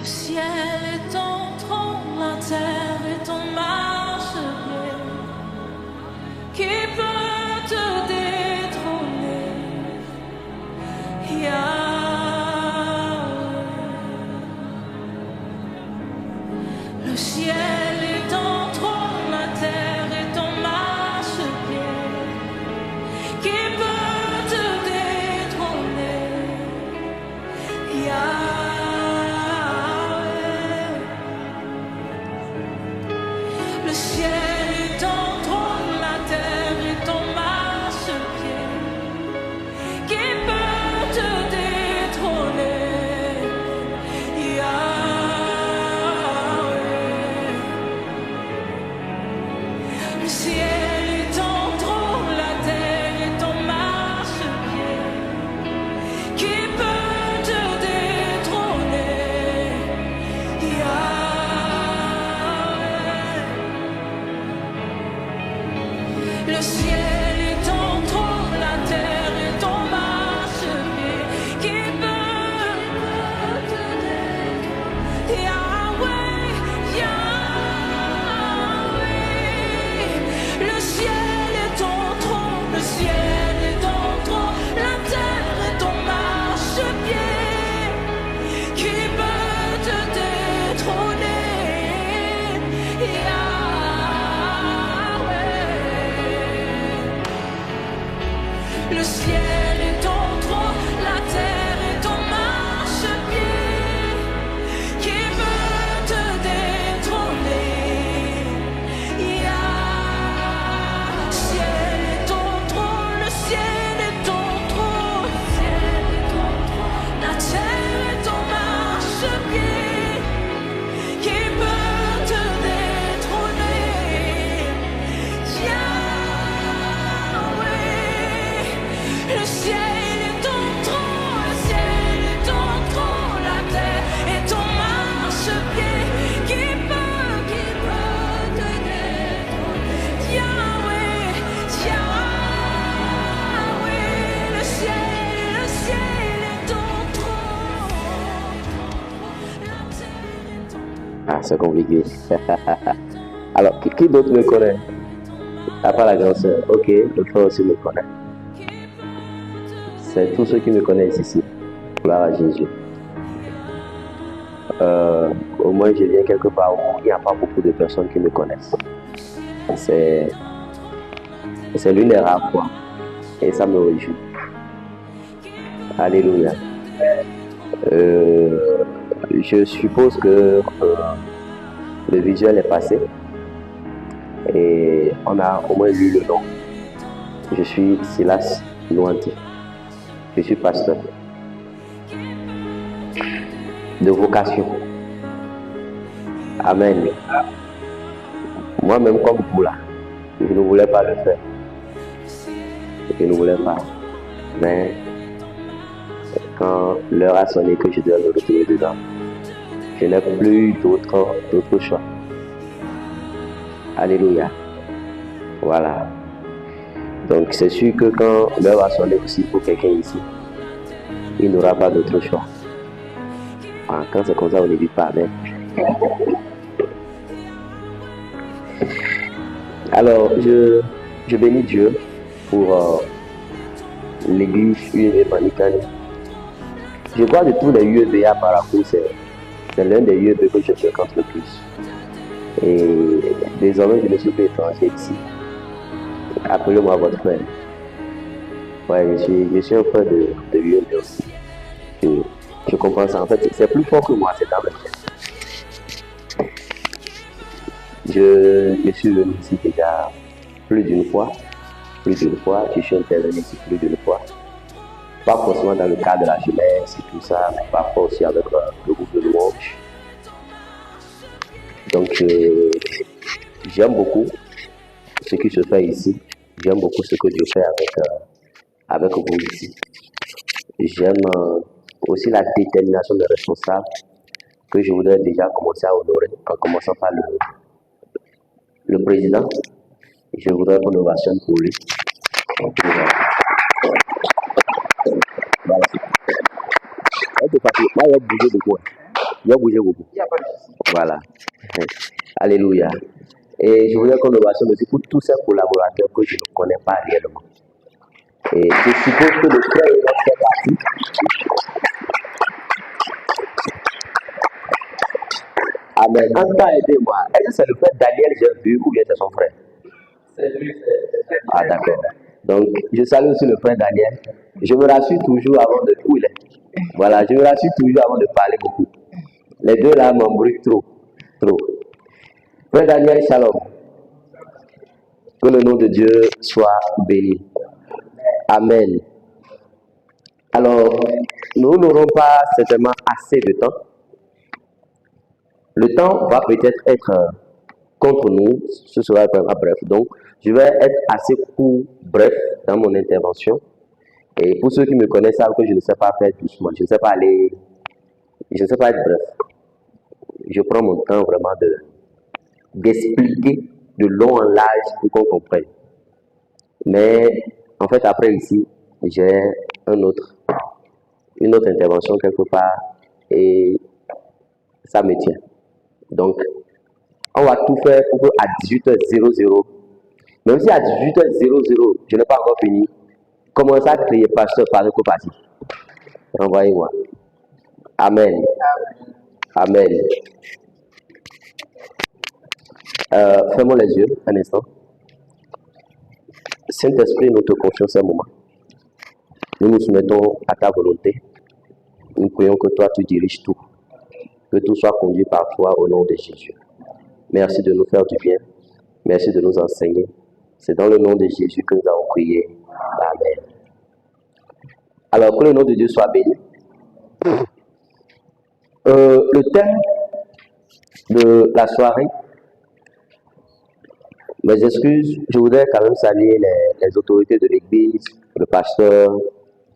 ciel est ton trône, la terre est ton marchepied. Qui peut te détrôner, Yahweh? Le ciel est ton trône, la terre est ton marchepied. Qui peut te détrôner, Yahweh? Le ciel est ton trône, la terre est ton marchepied. Qui peut te détrôner, Yahweh? Le ciel est ton trône, la terre est ton marchepied. Qui peut te détrôner, Yahweh? Le ciel est ton trône, la terre est ton marchepied. Qui peut te détrôner, Yahweh, Yahweh? Le ciel est ton trône, le ciel est ton trône, la terre est ton marchepied. Qui peut te détrôner, Yahweh? Le ciel est ton trône, la terre est ton marchepied. Qui peut te détrôner, Yahweh? Le ciel est ton trône, le ciel est ton trône, le ciel est ton trône, la terre est ton marchepied. Qui peut te détrôner, Yahweh? Le ciel est ton trône, le ciel est ton trône, la terre est ton marchepied. Qui peut te détrôner, Yahweh, Yahweh? Le ciel est ton trône, la terre est ton Ah, c'est compliqué. Alors, qui d'autre me connaît? À part la grande sœur. Ok, le frère aussi me connaît. C'est tous ceux qui me connaissent ici. Gloire à Jésus. Au moins, je viens quelque part où il n'y a pas beaucoup de personnes qui me connaissent. C'est l'une des rares fois. Et ça me réjouit. Alléluia. Je suppose que le visuel est passé. Et on a au moins lu le nom. Je suis Silas Louanti. Je suis pasteur de vocation. Amen. Moi-même comme vous là, je ne voulais pas le faire. Je ne voulais pas. Mais quand l'heure a sonné que je dois me retrouver dedans, je n'ai plus d'autre choix. Alléluia. Voilà. Donc c'est sûr que quand l'heure va sonner aussi pour quelqu'un ici, il n'aura pas d'autre choix. Enfin, quand c'est comme ça, on ne dit pas. Mais... Alors, je bénis Dieu pour l'église UEB Manikani. Je crois de tous les UEB à Parakou, c'est l'un des UEB que je fréquente le plus. Et désormais, je ne suis plus étranger ici. Appelez-moi votre frère. Ouais, je suis un frère de UEB aussi. Je comprends ça. En fait, c'est plus fort que moi, c'est dans le fait. Je suis venu ici déjà plus d'une fois. Je suis intervenu ici plus d'une fois. Pas forcément dans le cadre de la jeunesse et tout ça, mais parfois aussi avec le groupe de louange. Donc, j'aime beaucoup ce qui se fait ici. J'aime beaucoup ce que je fais avec vous ici. J'aime aussi la détermination des responsables que je voudrais déjà commencer à honorer en commençant par le président. Je voudrais qu'on ovationne pour lui. Voilà. Il y a bougé beaucoup. Voilà. Alléluia. Et je voudrais qu'on nous rassure aussi pour tous ces collaborateurs que je ne connais pas réellement. Et je suppose que le frère est dans cette partie. Amen. En temps, aidez-moi. Est-ce que c'est le frère Daniel que j'ai vu ou bien c'est son frère? C'est lui. Ah, d'accord. Donc, je salue aussi le frère Daniel. Je me rassure toujours avant de... Où il est? Voilà, je me rassure toujours avant de parler beaucoup. Les deux là m'embrouillent trop. Frère Daniel, shalom. Que le nom de Dieu soit béni. Amen. Alors, nous n'aurons pas certainement assez de temps. Le temps va peut-être être contre nous, ce sera vraiment bref. Donc, je vais être assez court, bref dans mon intervention. Et pour ceux qui me connaissent, savent que je ne sais pas faire doucement, je ne sais pas être bref. Je prends mon temps vraiment d'expliquer de long en large pour qu'on comprenne. Mais en fait, après ici, j'ai une autre intervention quelque part et ça me tient. Donc, on va tout faire pour qu'à 18h00, même si à 18h00, je n'ai pas encore fini, commencez à crier pasteur par le parti. Renvoyez-moi. Amen. Amen. Fermons les yeux un instant. Saint-Esprit, nous te confions ce moment. Nous nous soumettons à ta volonté. Nous prions que toi, tu diriges tout. Que tout soit conduit par toi au nom de Jésus. Merci de nous faire du bien. Merci de nous enseigner. C'est dans le nom de Jésus que nous avons prié. Amen. Alors, que le nom de Dieu soit béni. Le thème de la soirée, mes excuses, je voudrais quand même saluer les autorités de l'église, le pasteur,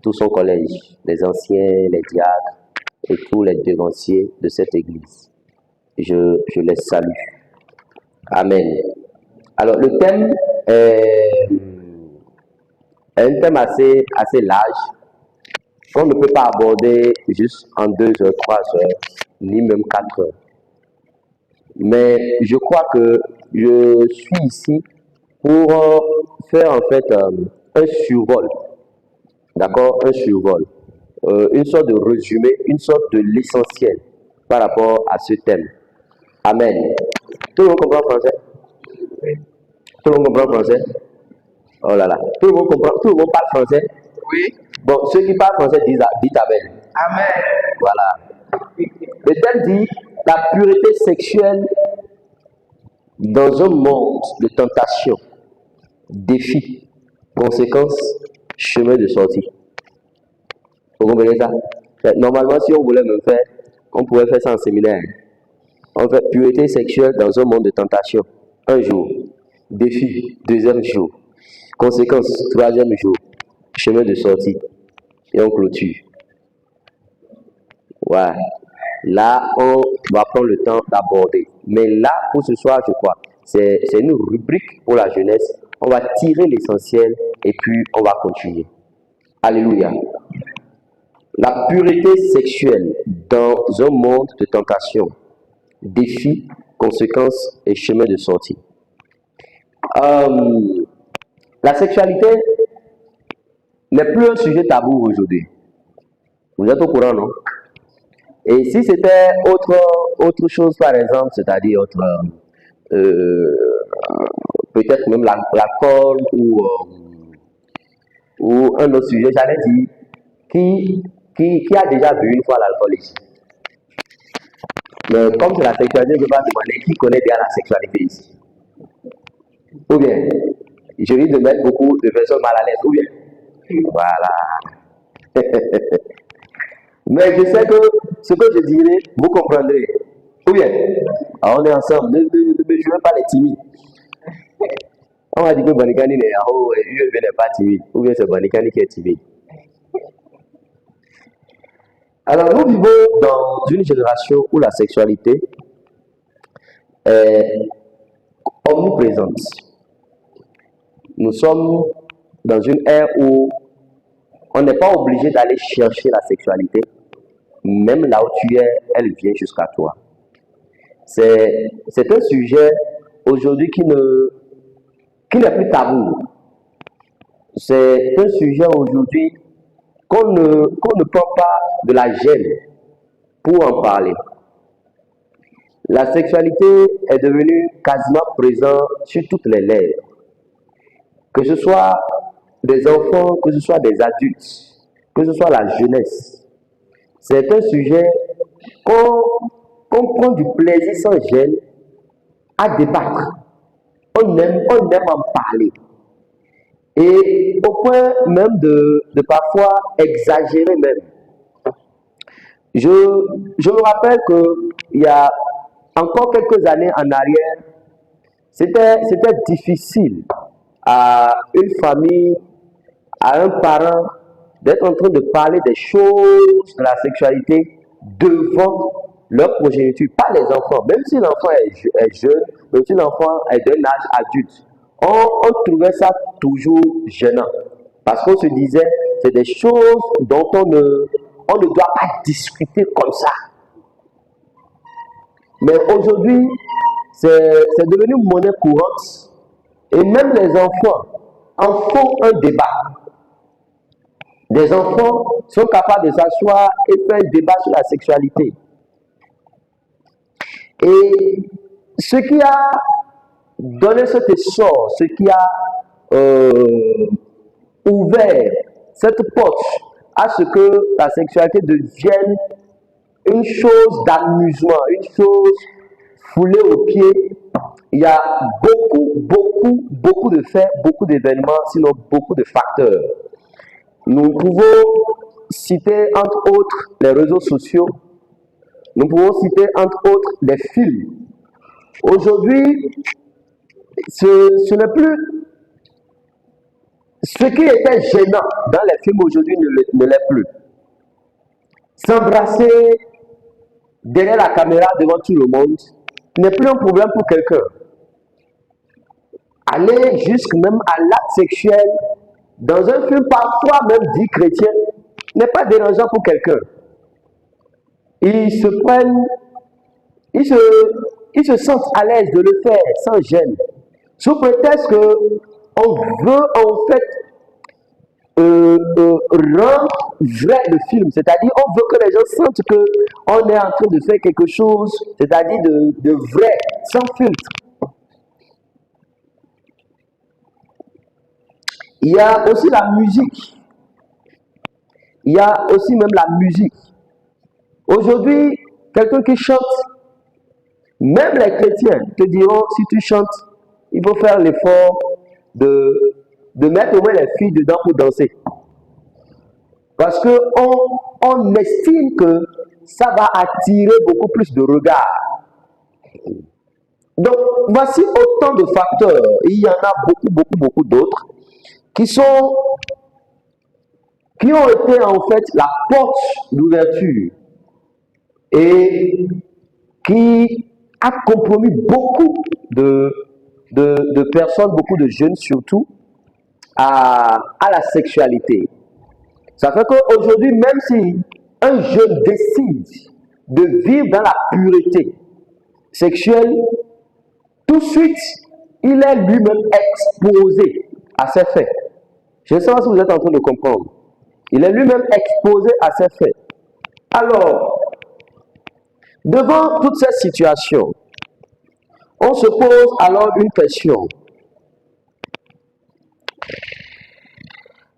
tout son collège, les anciens, les diacres et tous les devanciers de cette église. Je les salue. Amen. Alors, le thème est un thème assez large qu'on ne peut pas aborder juste en 2 heures, 3 heures, ni même 4 heures. Mais je crois que je suis ici pour faire en fait un survol. D'accord? Un survol. Une sorte de résumé, une sorte de l'essentiel par rapport à ce thème. Amen. Tout le monde comprend français? Tout le monde comprend français? Oh là là. Tout le monde comprend? Tout le monde parle français? Oui. Bon, ceux qui parlent français disent Amen. Amen. Voilà. Le thème dit la pureté sexuelle dans un monde de tentation, défi, conséquences, chemin de sortie. Vous comprenez ça? Normalement, si on voulait me faire, on pourrait faire ça en séminaire. On fait pureté sexuelle dans un monde de tentation. Un jour. Défi, 2e jour. Conséquences, 3e jour. Chemin de sortie. Et on clôture. Ouais. Là, on va prendre le temps d'aborder. Mais là, pour ce soir, je crois, c'est une rubrique pour la jeunesse. On va tirer l'essentiel et puis on va continuer. Alléluia. La pureté sexuelle dans un monde de tentation, défis, conséquences et chemin de sortie. La sexualité n'est plus un sujet tabou aujourd'hui. Vous êtes au courant, non? Et si c'était autre chose, par exemple, c'est-à-dire peut-être même l'alcool ou un autre sujet, j'allais dire, qui a déjà bu une fois l'alcool ici? Mais comme c'est la sexualité, je ne vais pas demander qui connaît bien la sexualité ici. Ou bien, je risque de mettre beaucoup de personnes mal à l'aise. Ou bien, voilà. Mais je sais que ce que je dirai, vous comprendrez. Ou bien, on est ensemble, ne jouez pas les timides. On va dire que Banikani n'est pas timide. Ou bien c'est Banikani qui est timide. Alors, nous vivons dans une génération où la sexualité est omniprésente. Nous sommes dans une ère où on n'est pas obligé d'aller chercher la sexualité. même là où tu es, elle vient jusqu'à toi. C'est un sujet aujourd'hui qui n'est plus tabou. C'est un sujet aujourd'hui qu'on ne prend pas de la gêne pour en parler. La sexualité est devenue quasiment présente sur toutes les lèvres. Que ce soit des enfants, que ce soit des adultes, que ce soit la jeunesse. C'est un sujet qu'on prend du plaisir sans gêne à débattre. On aime en parler. Et au point même de parfois exagérer même. Je me rappelle qu'il y a encore quelques années en arrière, c'était difficile à une famille, à un parent, d'être en train de parler des choses de la sexualité devant leur progéniture, pas les enfants. Même si l'enfant est jeune, même si l'enfant est d'un âge adulte, on trouvait ça toujours gênant. Parce qu'on se disait, c'est des choses dont on ne doit pas discuter comme ça. Mais aujourd'hui, c'est devenu monnaie courante. Et même les enfants en font un débat. Des enfants sont capables de s'asseoir et faire un débat sur la sexualité. Et ce qui a donné cet essor, ce qui a ouvert cette porte à ce que la sexualité devienne une chose d'amusement, une chose foulée aux pieds. Il y a beaucoup de faits, beaucoup d'événements, sinon beaucoup de facteurs. Nous pouvons citer entre autres les réseaux sociaux, nous pouvons citer entre autres les films. Aujourd'hui, ce n'est plus ce qui était gênant dans les films aujourd'hui ne l'est plus. S'embrasser derrière la caméra devant tout le monde n'est plus un problème pour quelqu'un. Aller jusque même à l'acte sexuel dans un film parfois même dit chrétien n'est pas dérangeant pour quelqu'un. Ils se sentent à l'aise de le faire sans gêne, sous prétexte qu'on veut en fait rendre vrai le film, c'est-à-dire on veut que les gens sentent qu'on est en train de faire quelque chose, c'est-à-dire de vrai, sans filtre. Il y a aussi la musique. Il y a aussi même la musique. Aujourd'hui, quelqu'un qui chante, même les chrétiens te diront, si tu chantes, il faut faire l'effort de mettre au moins les filles dedans pour danser. Parce qu'on estime que ça va attirer beaucoup plus de regards. Donc, voici autant de facteurs. Il y en a beaucoup d'autres qui ont été en fait la porte d'ouverture et qui a compromis beaucoup de personnes, beaucoup de jeunes surtout, à la sexualité. Ça fait qu'aujourd'hui, même si un jeune décide de vivre dans la pureté sexuelle, tout de suite, il est lui-même exposé à ces faits. Je ne sais pas si vous êtes en train de comprendre. Il est lui-même exposé à ces faits. Alors, devant toutes ces situations, on se pose alors une question.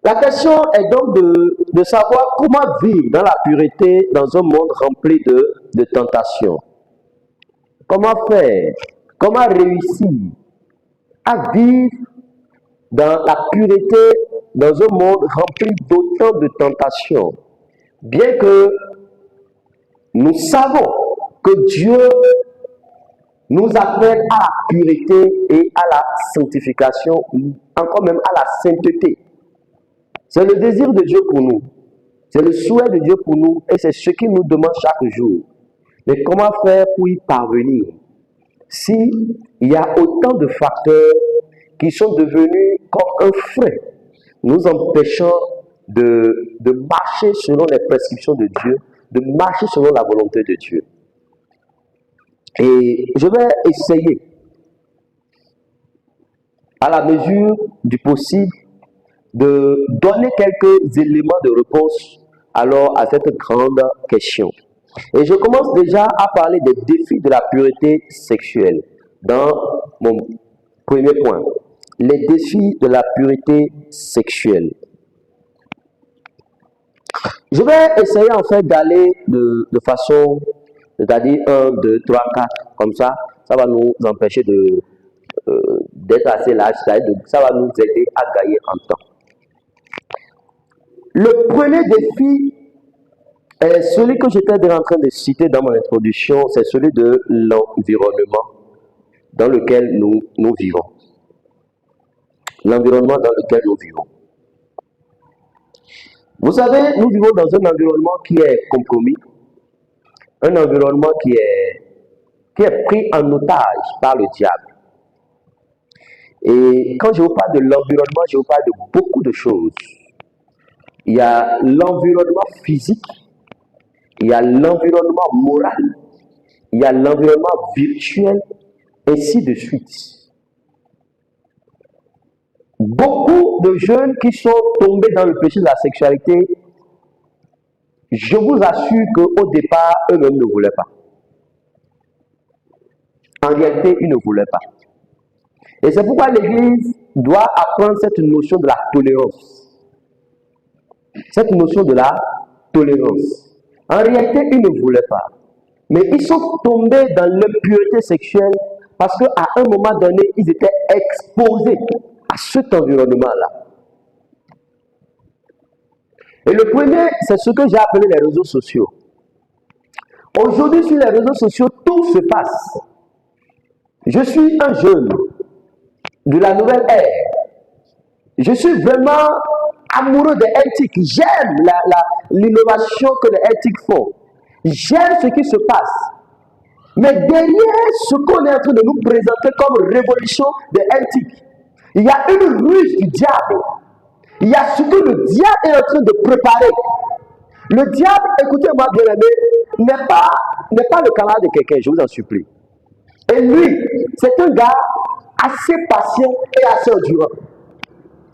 La question est donc de savoir comment vivre dans la pureté dans un monde rempli de tentations. Comment faire? Comment réussir à vivre dans la pureté dans un monde rempli d'autant de tentations? Bien que nous savons que Dieu nous appelle à la pureté et à la sanctification, encore même à la sainteté. C'est le désir de Dieu pour nous. C'est le souhait de Dieu pour nous et c'est ce qu'il nous demande chaque jour. Mais comment faire pour y parvenir? S'il y a autant de facteurs qui sont devenus comme un frein, nous empêchant de marcher selon les prescriptions de Dieu, de marcher selon la volonté de Dieu. Et je vais essayer, à la mesure du possible, de donner quelques éléments de réponse alors à cette grande question. Et je commence déjà à parler des défis de la pureté sexuelle dans mon premier point. Les défis de la pureté sexuelle. Je vais essayer en fait d'aller de façon, c'est-à-dire 1, 2, 3, 4, comme ça va nous empêcher d'être assez large, c'est-à-dire ça va nous aider à gagner en temps. Le premier défi est celui que j'étais en train de citer dans mon introduction, c'est celui de l'environnement dans lequel nous vivons. L'environnement dans lequel nous vivons. Vous savez, nous vivons dans un environnement qui est compromis, un environnement qui est pris en otage par le diable. Et quand je vous parle de l'environnement, je vous parle de beaucoup de choses. Il y a l'environnement physique, il y a l'environnement moral, il y a l'environnement virtuel, ainsi de suite. Beaucoup de jeunes qui sont tombés dans le péché de la sexualité, je vous assure qu'au départ, eux-mêmes ne voulaient pas. En réalité, ils ne voulaient pas. Et c'est pourquoi l'Église doit apprendre cette notion de la tolérance. Cette notion de la tolérance. En réalité, ils ne voulaient pas. Mais ils sont tombés dans l'impureté sexuelle parce qu'à un moment donné, ils étaient exposés à cet environnement-là. Et le premier, c'est ce que j'ai appelé les réseaux sociaux. Aujourd'hui, sur les réseaux sociaux, tout se passe. Je suis un jeune de la nouvelle ère. Je suis vraiment amoureux des LTIC. J'aime l'innovation que les LTIC font. J'aime ce qui se passe. Mais derrière ce qu'on est en train de nous présenter comme révolution des LTIC, il y a une ruse du diable. Il y a ce que le diable est en train de préparer. Le diable, écoutez-moi bien aimé, n'est pas le camarade de quelqu'un, je vous en supplie. Et lui, c'est un gars assez patient et assez endurant.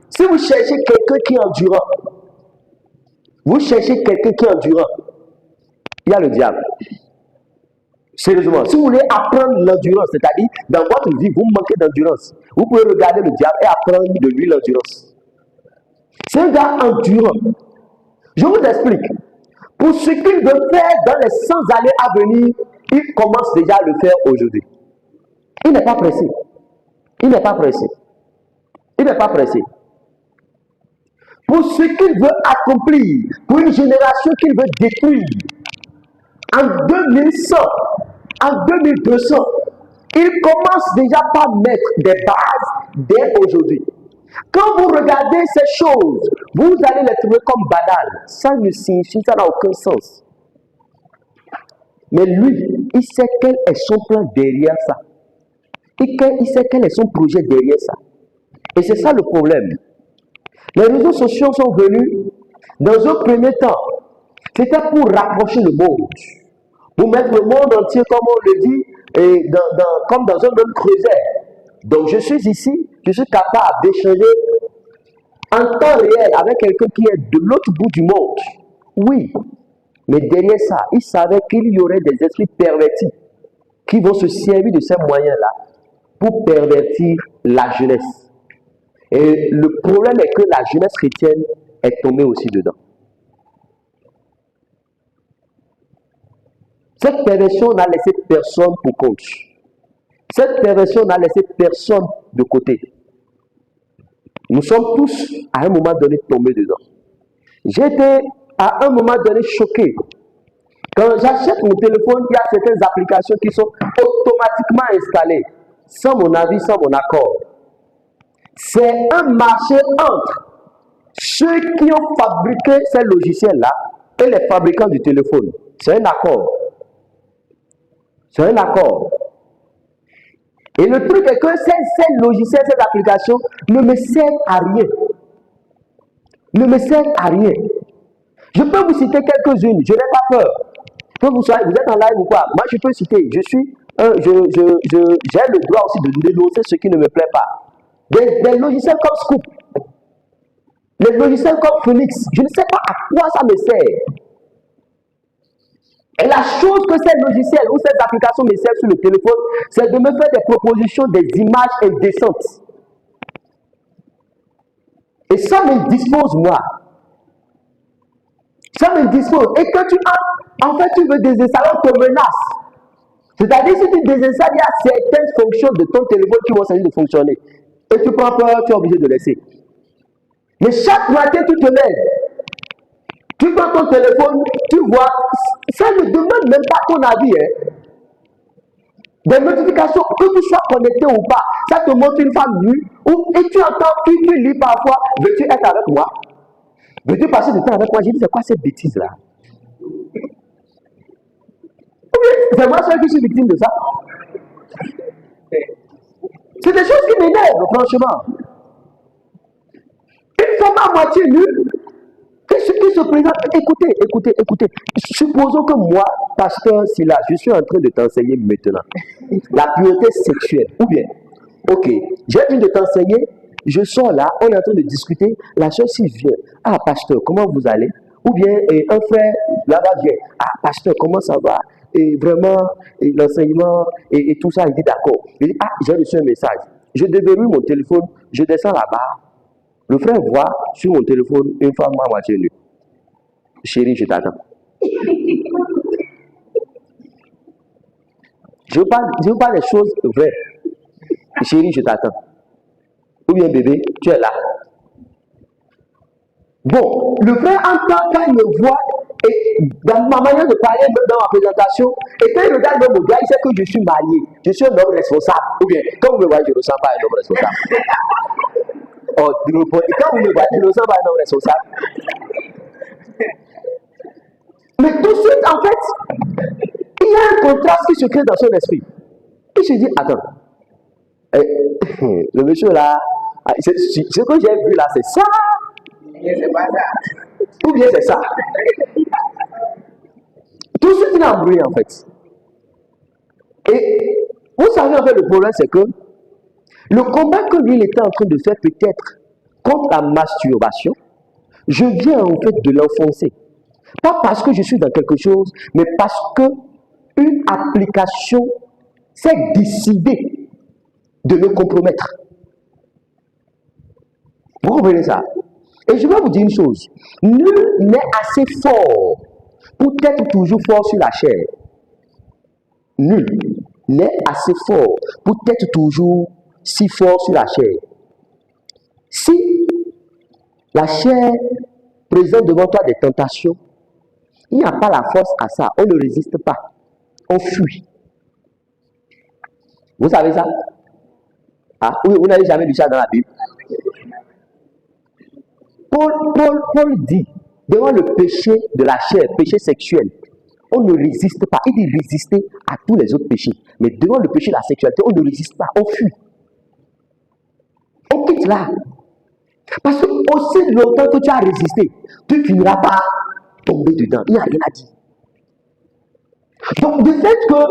Si vous cherchez quelqu'un qui est endurant, vous cherchez quelqu'un qui est endurant, il y a le diable. Sérieusement, si vous voulez apprendre l'endurance, c'est-à-dire dans votre vie, vous manquez d'endurance, vous pouvez regarder le diable et apprendre de lui l'endurance. C'est un gars endurant. Je vous explique. Pour ce qu'il veut faire dans les 100 années à venir, il commence déjà à le faire aujourd'hui. Il n'est pas pressé. Il n'est pas pressé. Il n'est pas pressé. Pour ce qu'il veut accomplir, pour une génération qu'il veut détruire, en 2100, en 2200, il commence déjà par mettre des bases dès aujourd'hui. Quand vous regardez ces choses, vous allez les trouver comme banales. Ça ne signifie, ça n'a aucun sens. Mais lui, il sait quel est son plan derrière ça. Il sait quel est son projet derrière ça. Et c'est ça le problème. Les réseaux sociaux sont venus dans un premier temps. C'était pour rapprocher le monde. Pour mettre le monde entier, comme on le dit, et comme dans un même creuset. Donc je suis ici, je suis capable d'échanger en temps réel avec quelqu'un qui est de l'autre bout du monde. Oui, mais derrière ça, il savait qu'il y aurait des esprits pervertis qui vont se servir de ces moyens-là pour pervertir la jeunesse. Et le problème est que la jeunesse chrétienne est tombée aussi dedans. Cette perversion n'a laissé personne pour compte. Cette perversion n'a laissé personne de côté. Nous sommes tous, à un moment donné, tombés dedans. J'ai été, à un moment donné, choqué. Quand j'achète mon téléphone, il y a certaines applications qui sont automatiquement installées, sans mon avis, sans mon accord. C'est un marché entre ceux qui ont fabriqué ces logiciels-là et les fabricants du téléphone. C'est un accord. C'est un accord. Et le truc est que ces logiciels, ces applications ne me servent à rien. Ne me servent à rien. Je peux vous citer quelques-unes, je n'ai pas peur. Que vous êtes en live ou quoi, moi je peux citer, j'ai le droit aussi de dénoncer ce qui ne me plaît pas. Des logiciels comme Scoop, les logiciels comme Phoenix, je ne sais pas à quoi ça me sert. Et la chose que ces logiciels ou ces applications me servent sur le téléphone, c'est de me faire des propositions, des images indécentes. Et ça me dispose, moi. Ça me dispose. Et quand tu as, en fait, tu veux désinstaller, on te menace. C'est-à-dire, si tu désinstalles, il y a certaines fonctions de ton téléphone qui vont s'agir de fonctionner. Et tu prends peur, tu es obligé de laisser. Mais chaque matin, tu te lèves. Tu prends ton téléphone, tu vois, ça ne demande même pas ton avis. Hein. Des notifications, que tu sois connecté ou pas, ça te montre une femme nue, et tu entends, tu lis parfois, veux-tu être avec moi? Veux-tu passer du temps avec moi? J'ai dit, c'est quoi cette bêtise-là? C'est moi seul qui suis victime de ça. C'est des choses qui m'énervent, franchement. Une femme à moitié nue, qui se présente, écoutez. Supposons que moi, pasteur Silas, je suis en train de t'enseigner maintenant la pureté sexuelle. Ou bien, ok, j'ai envie de t'enseigner, je sors là, on est en train de discuter, la soeur s'y vient. Ah, pasteur, comment vous allez? Ou bien, un frère là-bas vient. Ah, pasteur, comment ça va? Et vraiment, l'enseignement, et tout ça, il dit d'accord. Il dit, ah, j'ai reçu un message. Je déverrouille mon téléphone, je descends là-bas. Le frère voit sur mon téléphone une femme à moitié nue. Chérie, je t'attends. Je veux pas des choses vraies. Chérie, je t'attends. Ou bien bébé, tu es là. Bon, le frère entend quand il me voit, et dans ma manière de parler, même dans ma présentation, et quand il regarde mon gars, il sait que je suis marié. Je suis un homme responsable. Ou bien, quand vous me voyez, je ne ressemble pas à un homme responsable. Oh, quand vous me voyez, je ne ressemble pas à un homme responsable. Mais tout de suite, en fait, il y a un contraste qui se crée dans son esprit. Il se dit, attends, le monsieur là, ce que j'ai vu là, c'est ça. C'est pas ça. Ou bien c'est ça. Tout de suite, il est embrouillé en fait. Et vous savez, en fait, le problème, c'est que le combat que lui, il était en train de faire peut-être contre la masturbation, je viens en fait de l'enfoncer. Pas parce que je suis dans quelque chose, mais parce que une application s'est décidée de me compromettre. Vous comprenez ça? Et je vais vous dire une chose. Nul n'est assez fort pour être toujours fort sur la chair. Nul n'est assez fort pour être toujours si fort sur la chair. Si la chair présente devant toi des tentations, il n'y a pas la force à ça. On ne résiste pas. On fuit. Vous savez ça? Ah, vous n'avez jamais lu ça dans la Bible? Paul dit, devant le péché de la chair, péché sexuel, on ne résiste pas. Il dit résister à tous les autres péchés. Mais devant le péché de la sexualité, on ne résiste pas. On fuit. On quitte là. Parce que aussi longtemps que tu as résisté, tu ne finiras pas tomber dedans. Il n'y a rien à dire. Donc, du fait que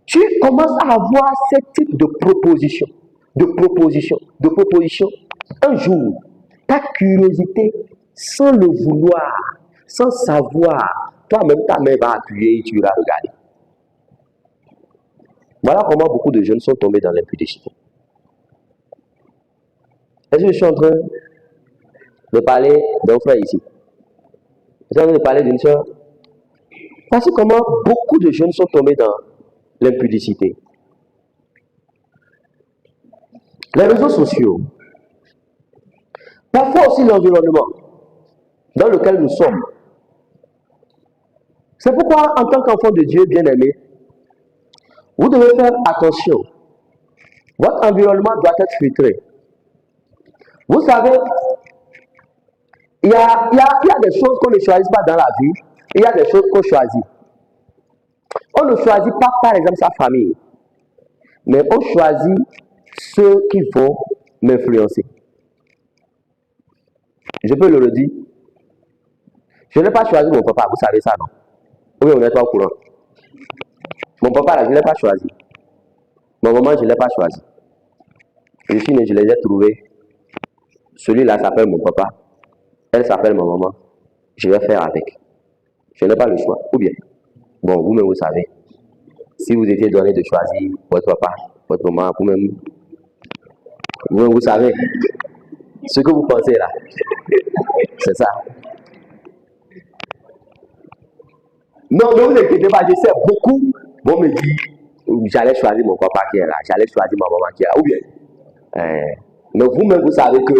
tu commences à avoir ce type de proposition, un jour, ta curiosité, sans le vouloir, sans savoir, toi-même ta main va appuyer et tu vas regarder. Voilà comment beaucoup de jeunes sont tombés dans l'impudicité. Est-ce que je suis en train de parler d'un frère ici? Je suis en train de parler d'une soeur? Parce que comment beaucoup de jeunes sont tombés dans l'impudicité. Les réseaux sociaux, parfois aussi l'environnement dans lequel nous sommes. C'est pourquoi, en tant qu'enfant de Dieu bien-aimé, vous devez faire attention. Votre environnement doit être filtré. Vous savez, il y a des choses qu'on ne choisit pas dans la vie, et il y a des choses qu'on choisit. On ne choisit pas, par exemple, sa famille, mais on choisit ceux qui vont m'influencer. Je peux le redire. Je n'ai pas choisi mon papa, vous savez ça, non? Oui, on n'est pas au courant. Mon papa, là, je ne l'ai pas choisi. Ma maman, je ne l'ai pas choisi. Je suis né, je les ai trouvés. Celui-là s'appelle mon papa. Elle s'appelle ma maman. Je vais faire avec. Je n'ai pas le choix. Ou bien, bon, vous-même, vous savez. Si vous étiez donné de choisir votre papa, votre maman, vous-même, vous savez ce que vous pensez là. C'est ça. Non, ne vous inquiétez pas, je sais, beaucoup vont me dire, j'allais choisir mon papa qui est là, j'allais choisir ma maman qui est là, ou bien. Mais vous-même, vous savez que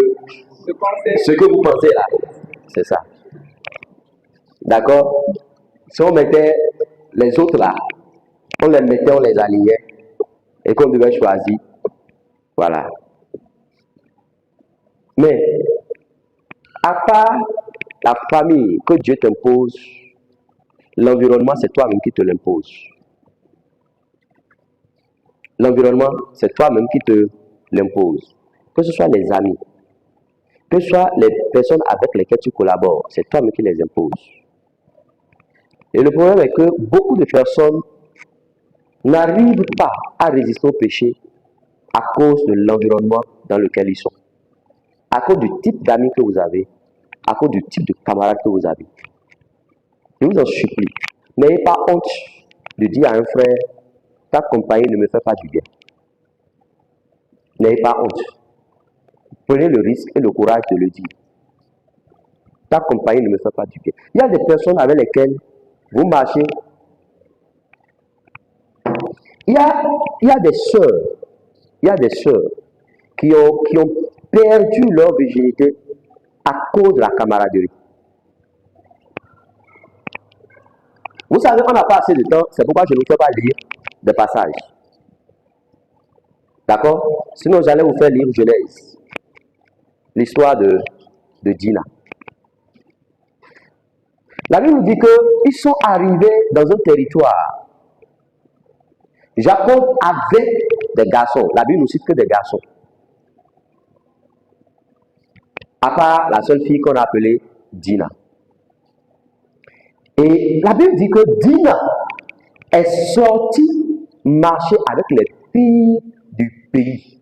ce que vous pensez là, c'est ça. D'accord? Si on mettait les autres là, on les mettait, on les alignait, et qu'on devait choisir, voilà. Mais, à part la famille que Dieu t'impose, l'environnement, c'est toi-même qui te l'impose. L'environnement, c'est toi-même qui te l'impose. Que ce soit les amis, que ce soit les personnes avec lesquelles tu collabores, c'est toi-même qui les imposes. Et le problème est que beaucoup de personnes n'arrivent pas à résister au péché à cause de l'environnement dans lequel ils sont. À cause du type d'amis que vous avez, à cause du type de camarades que vous avez. Je vous en supplie, n'ayez pas honte de dire à un frère, ta compagnie ne me fait pas du bien. N'ayez pas honte. Prenez le risque et le courage de le dire. Ta compagnie ne me fait pas du bien. Il y a des personnes avec lesquelles vous marchez. Il y a des sœurs qui ont perdu leur virginité à cause de la camaraderie. Vous savez, on n'a pas assez de temps, c'est pourquoi je ne vous fais pas lire des passages. D'accord? Sinon, j'allais vous faire lire Genèse, l'histoire de Dina. La Bible nous dit qu'ils sont arrivés dans un territoire. Jacob avait des garçons. La Bible nous cite que des garçons. À part la seule fille qu'on a appelée Dina. Et la Bible dit que Dina est sortie marcher avec les filles du pays.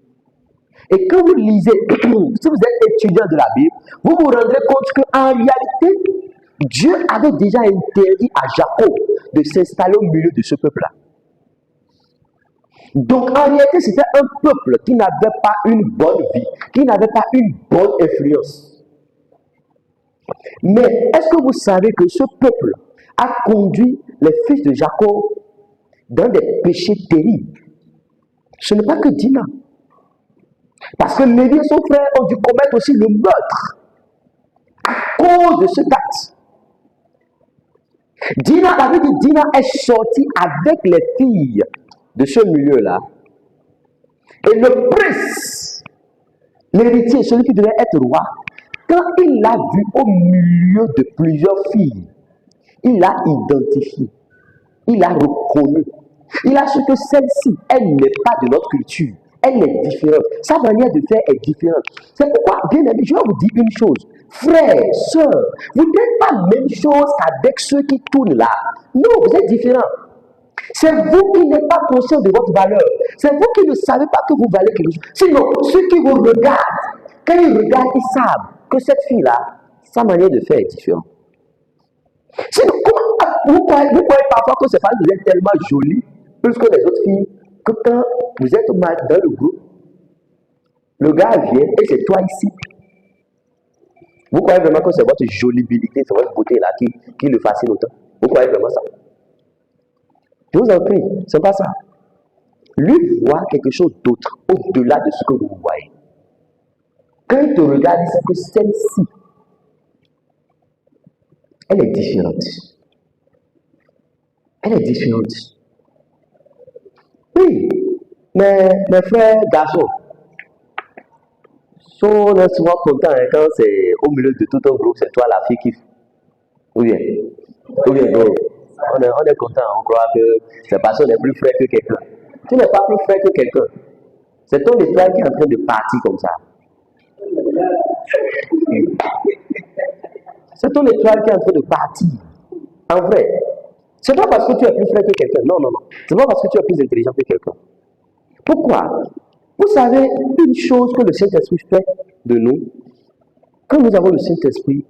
Et quand vous lisez, si vous êtes étudiant de la Bible, vous vous rendrez compte qu'en réalité, Dieu avait déjà interdit à Jacob de s'installer au milieu de ce peuple-là. Donc en réalité, c'était un peuple qui n'avait pas une bonne vie, qui n'avait pas une bonne influence. Mais est-ce que vous savez que ce peuple a conduit les fils de Jacob dans des péchés terribles? Ce n'est pas que Dina. Parce que Lévi et son frère ont dû commettre aussi le meurtre à cause de cet acte. Dina, la Bible dit, Dina est sortie avec les filles de ce milieu-là. Et le prince, l'héritier, celui qui devait être roi, quand il l'a vu au milieu de plusieurs filles, il l'a identifié, il l'a reconnu. Il a su que celle-ci, elle n'est pas de notre culture, elle est différente. Sa manière de faire est différente. C'est pourquoi, bien aimé, je vais vous dire une chose. Frères, sœurs, vous n'êtes pas la même chose qu'avec ceux qui tournent là. Non, vous êtes différents. C'est vous qui n'êtes pas conscient de votre valeur. C'est vous qui ne savez pas que vous valez quelque chose. Sinon, ceux qui vous regardent, quand ils regardent, ils savent que cette fille-là, sa manière de faire est différente. Sinon, vous croyez parfois que c'est parce que vous êtes tellement jolie, plus que les autres filles, que quand vous êtes mal dans le groupe, le gars vient et c'est toi ici. Vous croyez vraiment que c'est votre jolibilité, c'est votre beauté là qui le fascine autant? Vous croyez vraiment ça? Je vous en prie, c'est pas ça. Lui voit quelque chose d'autre, au-delà de ce que vous voyez. Quand il te regarde, il sait que celle-ci, elle est différente. Elle est différente. Oui, mais mes frères garçons sont souvent contents quand c'est au milieu de tout un groupe, c'est toi la fille qui. Ou bien, bro. On est content, on croit que c'est parce qu'on est plus frais que quelqu'un. Tu n'es pas plus frais que quelqu'un. C'est ton étoile qui est en train de partir comme ça. C'est ton étoile qui est en train de partir. En vrai. C'est pas parce que tu es plus frais que quelqu'un. Non, non, non. C'est pas parce que tu es plus intelligent que quelqu'un. Pourquoi? Vous savez, une chose que le Saint-Esprit fait de nous, quand nous avons le Saint-Esprit,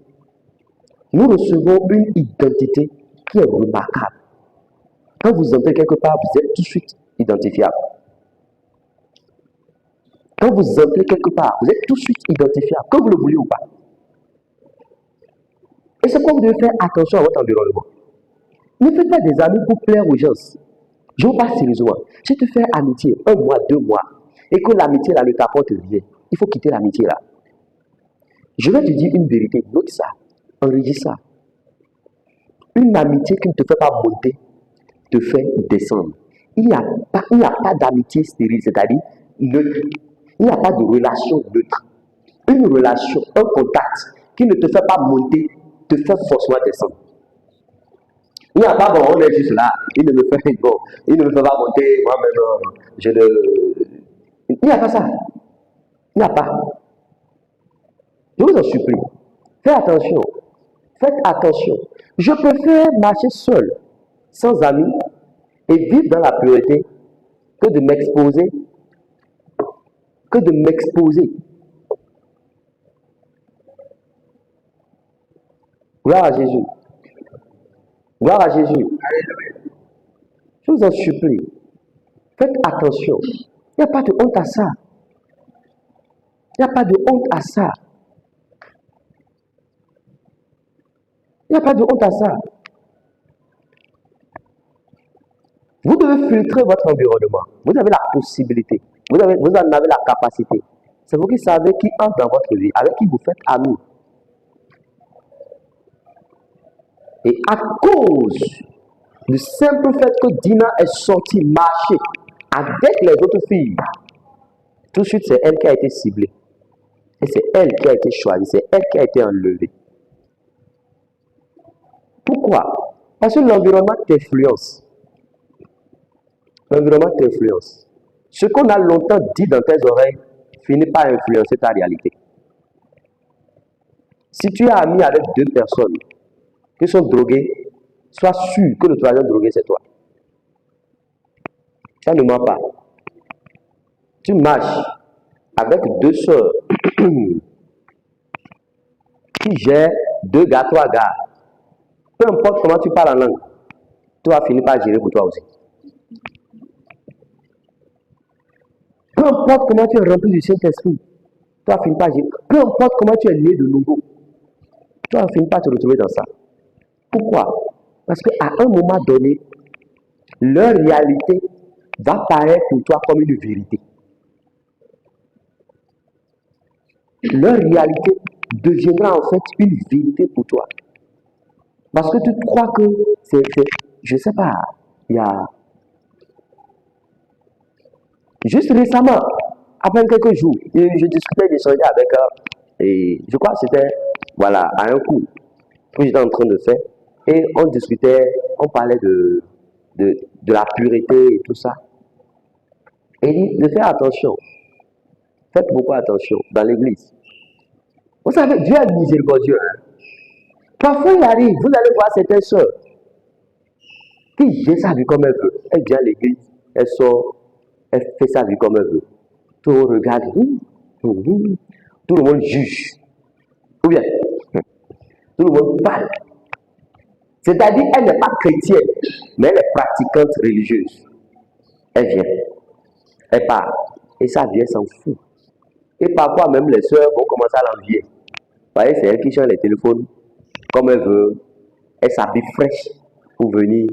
nous recevons une identité qui est remarquable. Quand vous entrez quelque part, vous êtes tout de suite identifiable. Quand vous entrez quelque part, vous êtes tout de suite identifiable, que vous le voulez ou pas. Et c'est pourquoi vous devez faire attention à votre environnement. Ne faites pas des amis pour plaire aux gens. Je vous parle sérieusement. Si tu fais amitié, 1 mois, 2 mois, et que l'amitié là ne t'apporte rien, il faut quitter l'amitié là. Je vais te dire une vérité, note ça, enregistre ça. Une amitié qui ne te fait pas monter, te fait descendre. Il n'y a pas d'amitié stérile, c'est-à-dire neutre. Il n'y a pas de relation neutre. Une relation, un contact qui ne te fait pas monter, te fait forcément descendre. Il n'y a pas, bon, on est juste là, il ne me fait pas monter, moi-même, il n'y a pas ça. Il n'y a pas. Je vous en supplie. Faites attention. Faites attention. Je préfère marcher seul, sans amis, et vivre dans la pureté, que de m'exposer. Gloire à Jésus. Gloire à Jésus. Je vous en supplie. Faites attention. Il n'y a pas de honte à ça. Il n'y a pas de honte à ça. Il n'y a pas de honte à ça. Vous devez filtrer votre environnement. Vous avez la possibilité. Vous en avez la capacité. C'est vous qui savez qui entre dans votre vie, avec qui vous faites ami. Et à cause du simple fait que Dina est sortie marcher avec les autres filles, tout de suite c'est elle qui a été ciblée. Et c'est elle qui a été choisie, c'est elle qui a été enlevée. Pourquoi? Parce que l'environnement t'influence. L'environnement t'influence. Ce qu'on a longtemps dit dans tes oreilles finit par influencer ta réalité. Si tu es ami avec 2 personnes qui sont droguées, sois sûr que le troisième drogué, c'est toi. Ça ne ment pas. Tu marches avec 2 soeurs qui gèrent 2 gars, 3 gars. Peu importe comment tu parles en langue, tu vas finir par gérer pour toi aussi. Peu importe comment tu es rempli du Saint-Esprit, tu vas finir par gérer. Peu importe comment tu es né de nouveau, tu vas finir par te retrouver dans ça. Pourquoi? Parce qu'à un moment donné, leur réalité va paraître pour toi comme une vérité. Leur réalité deviendra en fait une vérité pour toi. Parce que tu crois que c'est je ne sais pas, il y a... Juste récemment, après quelques jours, je discutais d'échanger avec et je crois que c'était, voilà, à un coup que j'étais en train de faire. Et on discutait, on parlait de la pureté et tout ça. Et il dit de faire attention. Faites beaucoup attention dans l'église. Vous savez, Dieu est miséricordieux. Hein? Parfois, il arrive, vous allez voir certaines sœurs qui gèrent sa vie comme elle veut. Elle vient à l'église, elle sort, elle fait sa vie comme elle veut. Tout le monde regarde, tout le monde juge. Ou bien, tout le monde parle. C'est-à-dire, elle n'est pas chrétienne, mais elle est pratiquante religieuse. Elle vient, elle parle, et sa vie, elle s'en fout. Et parfois, même les sœurs vont commencer à l'envier. Vous voyez, c'est elle qui change les téléphones comme elle veut. Elle s'habille fraîche pour venir.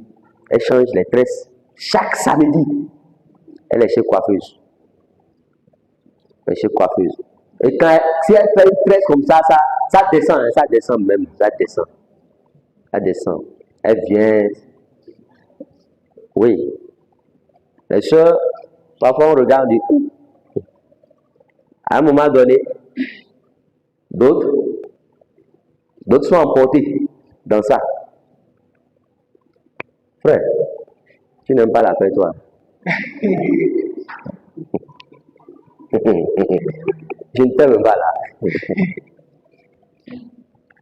Elle change les tresses. Chaque samedi, elle est chez coiffeuse. Elle est chez coiffeuse. Et si elle fait une tresse comme ça descend, hein, ça descend même, ça descend. Elle descend. Elle vient. Oui. Les soeurs, parfois on regarde et dit, à un moment donné, d'autres sont emportés dans ça. Frère, tu n'aimes pas la paix, toi. Je ne t'aime pas là.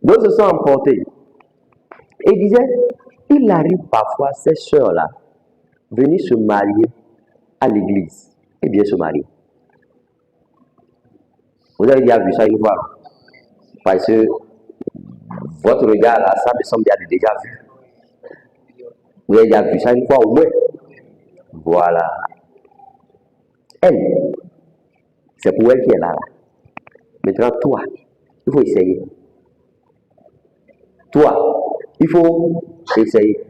D'autres se sont emportés. Et il disait, il arrive parfois, ces sœurs-là, venir se marier à l'église et bien se marier. Vous avez déjà vu ça une fois? Parce que votre regard là, ça me semble déjà vu. Vous avez déjà vu ça une fois au moins? Voilà. Elle, c'est pour elle qui est là. Maintenant, toi, il faut essayer. Toi, il faut essayer.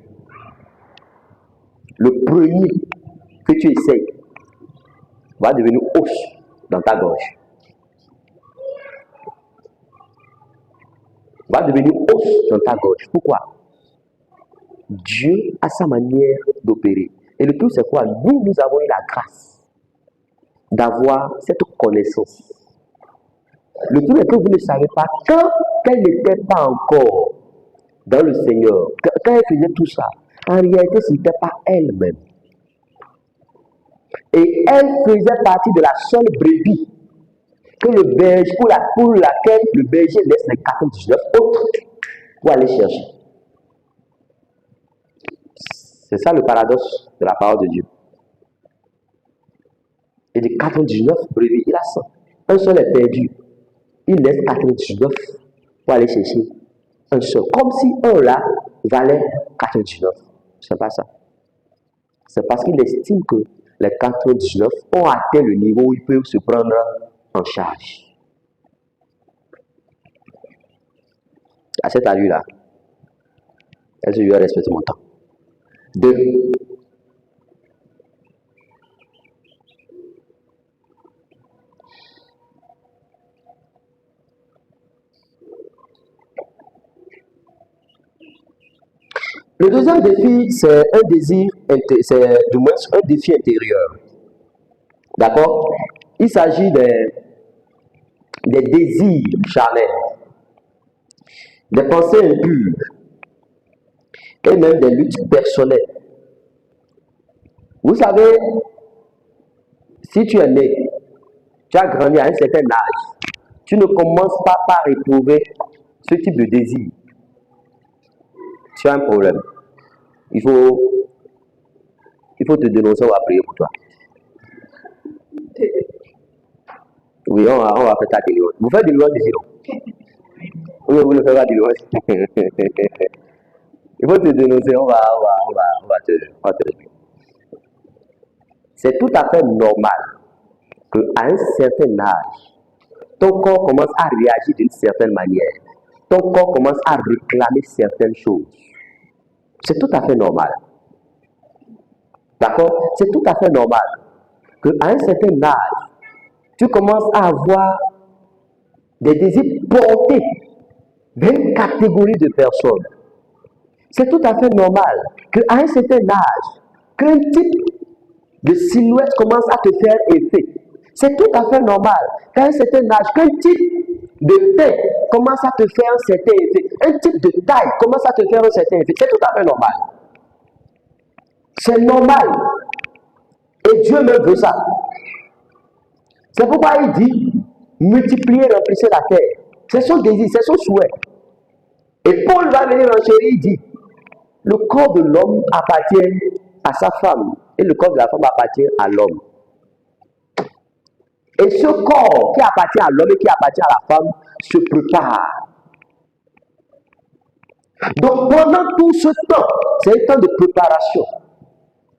Le premier que tu essayes va devenir os dans ta gorge. Va devenir os dans ta gorge. Pourquoi? Dieu a sa manière d'opérer. Et le tout, c'est quoi? Nous avons eu la grâce d'avoir cette connaissance. Le tout est que vous ne savez pas, quand elle n'était pas encore dans le Seigneur, quand elle faisait tout ça, en réalité, ce n'était pas elle-même. Et elle faisait partie de la seule brebis que le berger, pour laquelle le berger laisse les 99 autres pour aller chercher. C'est ça le paradoxe de la parole de Dieu. Et de 99 brebis, il a 100. Un seul est perdu. Il laisse 99 pour aller chercher un seul. Comme si un là valait 99. C'est pas ça. C'est parce qu'il estime que les 99 ont atteint le niveau où ils peuvent se prendre en charge. À cette allure-là, est-ce que je vais respecter mon temps? 2. Le deuxième défi, c'est un désir, c'est du moins un défi intérieur. D'accord? Il s'agit des désirs charnels, des pensées impures et même des luttes personnelles. Vous savez, si tu es né, tu as grandi à un certain âge, tu ne commences pas par éprouver ce type de désir. Tu as un problème. Il faut te dénoncer, on va prier pour toi. Oui, on va faire ta délivrance. Vous faites délivrance ici, non? Oui, vous ne faites pas délivrance. Il faut te dénoncer, on va te dire. C'est tout à fait normal qu'à un certain âge, ton corps commence à réagir d'une certaine manière. Ton corps commence à réclamer certaines choses. C'est tout à fait normal. D'accord? C'est tout à fait normal qu'à un certain âge, tu commences à avoir des désirs portés vers une catégorie de personnes. C'est tout à fait normal qu'à un certain âge, qu'un type de silhouette commence à te faire effet. C'est tout à fait normal qu'à un certain âge, qu'un type de paix commence à te faire un certain effet. Un type de taille commence à te faire un certain effet. C'est tout à fait normal. C'est normal. Et Dieu même veut ça. C'est pourquoi il dit, multipliez, remplissez la terre. C'est son désir, c'est son souhait. Et Paul va venir en chérie, il dit, le corps de l'homme appartient à sa femme et le corps de la femme appartient à l'homme. Et ce corps qui appartient à l'homme et qui appartient à la femme se prépare. Donc pendant tout ce temps, c'est un temps de préparation.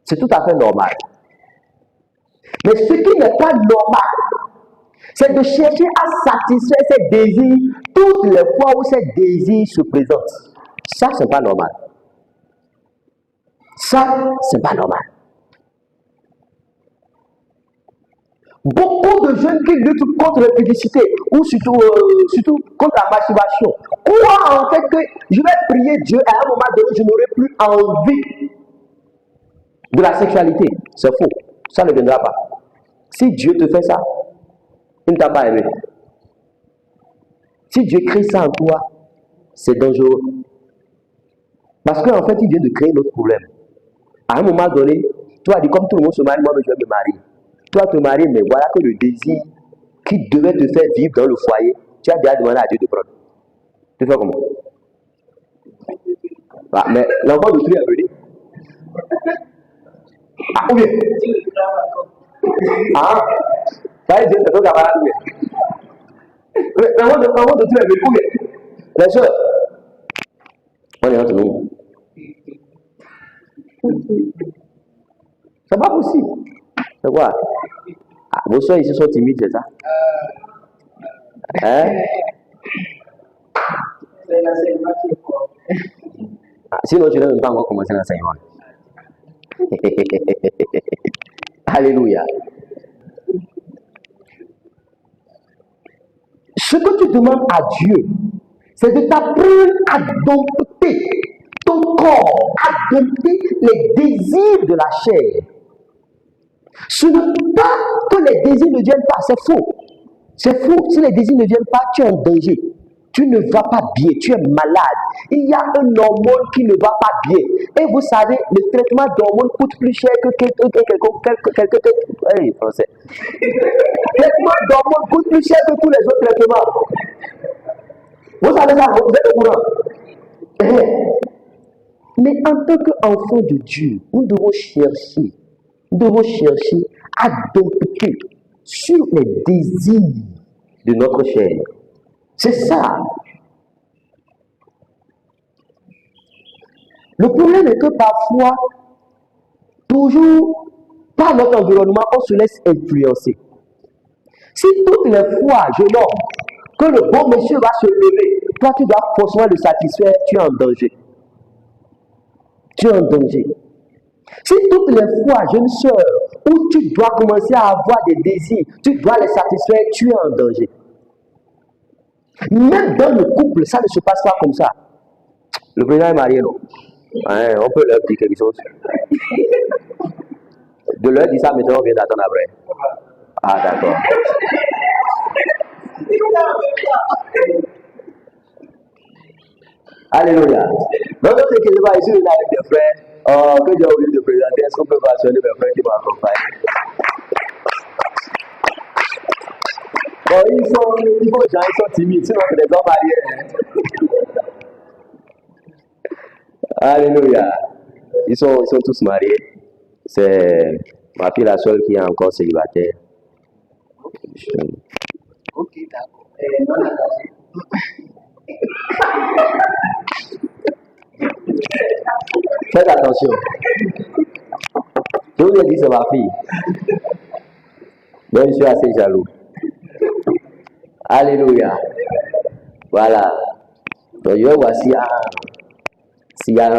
C'est tout à fait normal. Mais ce qui n'est pas normal, c'est de chercher à satisfaire ces désirs toutes les fois où ces désirs se présentent. Ça, c'est pas normal. Ça, c'est pas normal. Beaucoup de jeunes qui luttent contre la publicité ou surtout contre la masturbation croient en fait que je vais prier Dieu à un moment donné, je n'aurai plus envie de la sexualité. C'est faux. Ça ne viendra pas. Si Dieu te fait ça, il ne t'a pas aimé. Si Dieu crée ça en toi, c'est dangereux. Parce qu'en fait, il vient de créer notre problème. À un moment donné, toi, tu as dit, comme tout le monde se marie, moi, je vais me marier. Toi, te marier, mais voilà que le désir qui devait te faire vivre dans le foyer, tu as déjà demandé à Dieu de prendre. Tu fais comment? Ah, mais l'enfant d'autrui est venu. Ah, ou bien? Ah, ça veut dire que c'est ton camarade ou bien? L'enfant d'autrui est venu ou bien? Les soeurs, on est entre nous. C'est pas possible. C'est quoi? Ah, vos soeurs ici sont timides, c'est ça? Hein? C'est l'enseignement qui est fort. Ah, sinon, tu n'as même pas encore commencé l'enseignement. Alléluia. Ce que tu demandes à Dieu, c'est de t'apprendre à dompter ton corps, à dompter les désirs de la chair. Ce n'est pas que les désirs ne viennent pas, c'est faux. C'est faux. Si les désirs ne viennent pas, tu es en danger. Tu ne vas pas bien, tu es malade. Il y a un hormone qui ne va pas bien. Et vous savez, le traitement d'hormones coûte plus cher que français. Le traitement d'hormones coûte plus cher que tous les autres traitements. Vous savez ça, vous êtes au courant. Mais en tant qu'enfant de Dieu, nous devons chercher à dompter sur les désirs de notre chair. C'est ça. Le problème est que parfois, toujours par notre environnement, on se laisse influencer. Si toutes les fois, jeune homme, que le bon monsieur va se lever, toi tu dois forcément le satisfaire, tu es en danger. Tu es en danger. Si toutes les fois, jeune soeur, où tu dois commencer à avoir des désirs, tu dois les satisfaire, tu es en danger. Même dans le couple, ça ne se passe pas comme ça. Le président est marié, non? Hein, on peut leur dire quelque chose. De leur dire ça, maintenant on vient d'attendre après. Ah, d'accord. Alléluia. Donc, ne t'inquiète pas, ici, on est avec des frères. Oh, que j'ai oublié de présenter. Est-ce qu'on peut mentionner mes frères qui m'accompagnent? Bon, ils sont timides, sinon c'est des hommes mariés. Alléluia. Ils sont tous mariés. C'est ma fille la seule qui est encore célibataire. Ok, d'accord. Non engagé. Faites attention. Je vous ai dit, c'est ma fille. Mais je suis assez jaloux. Alléluia. Voilà. Donc, je vois s'il y a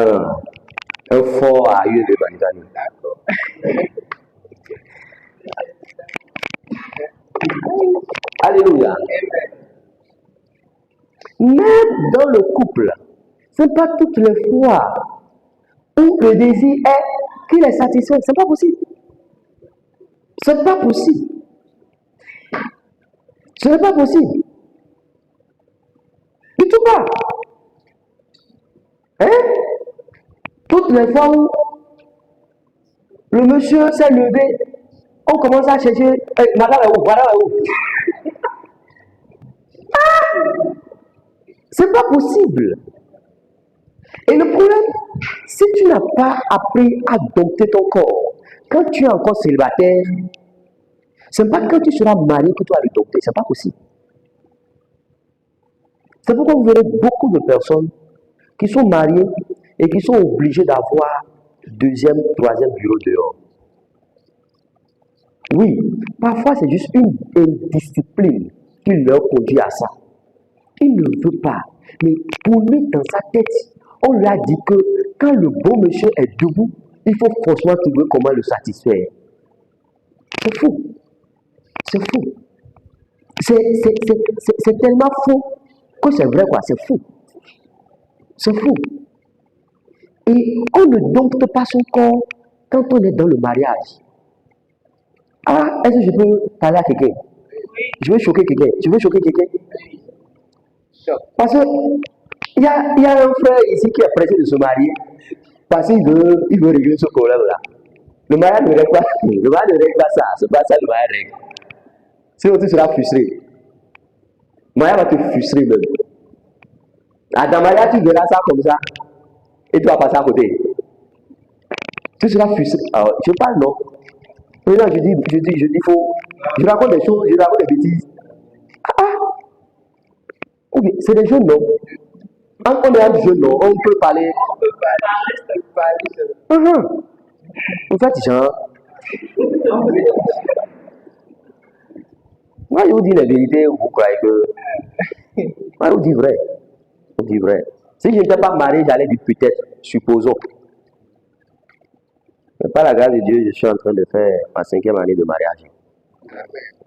un fort à lieu de Banzani. Alléluia. Même dans le couple, ce n'est pas toutes les fois où le désir est qu'il est satisfait. Ce n'est pas possible. Ce n'est pas possible. Ce n'est pas possible. Du tout pas. Hein? Toutes les fois où le monsieur s'est levé, on commence à chercher. Madame est où? Madame est où? Ah! C'est pas possible. Et le problème, si tu n'as pas appris à dompter ton corps, quand tu es encore célibataire, ce n'est pas quand tu seras marié que tu vas le dompter. Ce n'est pas possible. C'est pourquoi vous verrez beaucoup de personnes qui sont mariées et qui sont obligées d'avoir deuxième, troisième bureau dehors. Oui, parfois c'est juste une indiscipline qui leur conduit à ça. Il ne veut pas. Mais pour lui, dans sa tête, on lui a dit que quand le beau monsieur est debout, il faut forcément trouver comment le satisfaire. C'est fou. C'est fou. C'est tellement faux que c'est vrai, quoi. C'est fou. C'est fou. Et on ne dompte pas son corps quand on est dans le mariage. Ah, est-ce que je peux parler à quelqu'un? Je veux choquer quelqu'un. Tu veux choquer quelqu'un? Parce que il y a un frère ici qui est pressé de se marier parce qu'il veut régler ce problème-là. Le mariage ne règle pas, ça. C'est pas ça le mariage règle. Sinon tu seras frustré. Le mariage va te frustrer même. À ta mariage, tu verras ça comme ça. et tu vas passer à côté. Tout cela fut. Je parle non. Maintenant, je dis faux. Je raconte des choses, je raconte des bêtises. Ok, c'est des jeunes, non? Quand on est un jeune, non, on peut parler. En fait, genre, moi, je vous dis la vérité, vous croyez que. Moi, je vous dis vrai. Je vous dis vrai. Si je n'étais pas marié, j'allais dire peut-être, supposons. Mais par la grâce de Dieu, je suis en train de faire ma 5e année de mariage.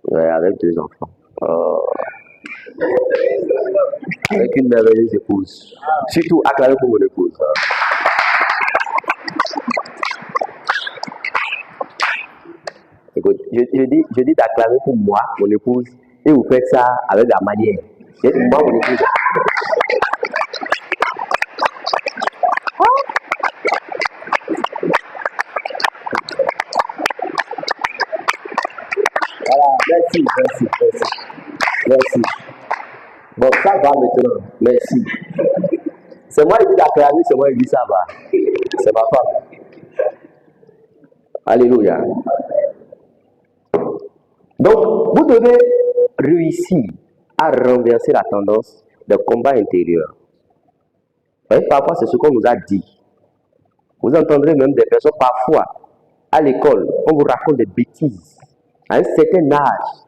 Ouais, avec 2 enfants. Avec une merveilleuse épouse. Surtout acclamé pour mon épouse. Écoute, je dis d'acclamer pour moi, mon épouse, et vous faites ça avec la manière. C'est moi, mon épouse. Voilà, merci. Bon, ça va maintenant. Merci. C'est moi qui dis d'acclamer, c'est moi qui dis ça va. C'est ma femme. Alléluia. Donc, vous devez réussir à renverser la tendance de combat intérieur. Et parfois, c'est ce qu'on nous a dit. Vous entendrez même des personnes, parfois, à l'école, on vous raconte des bêtises. À un certain âge,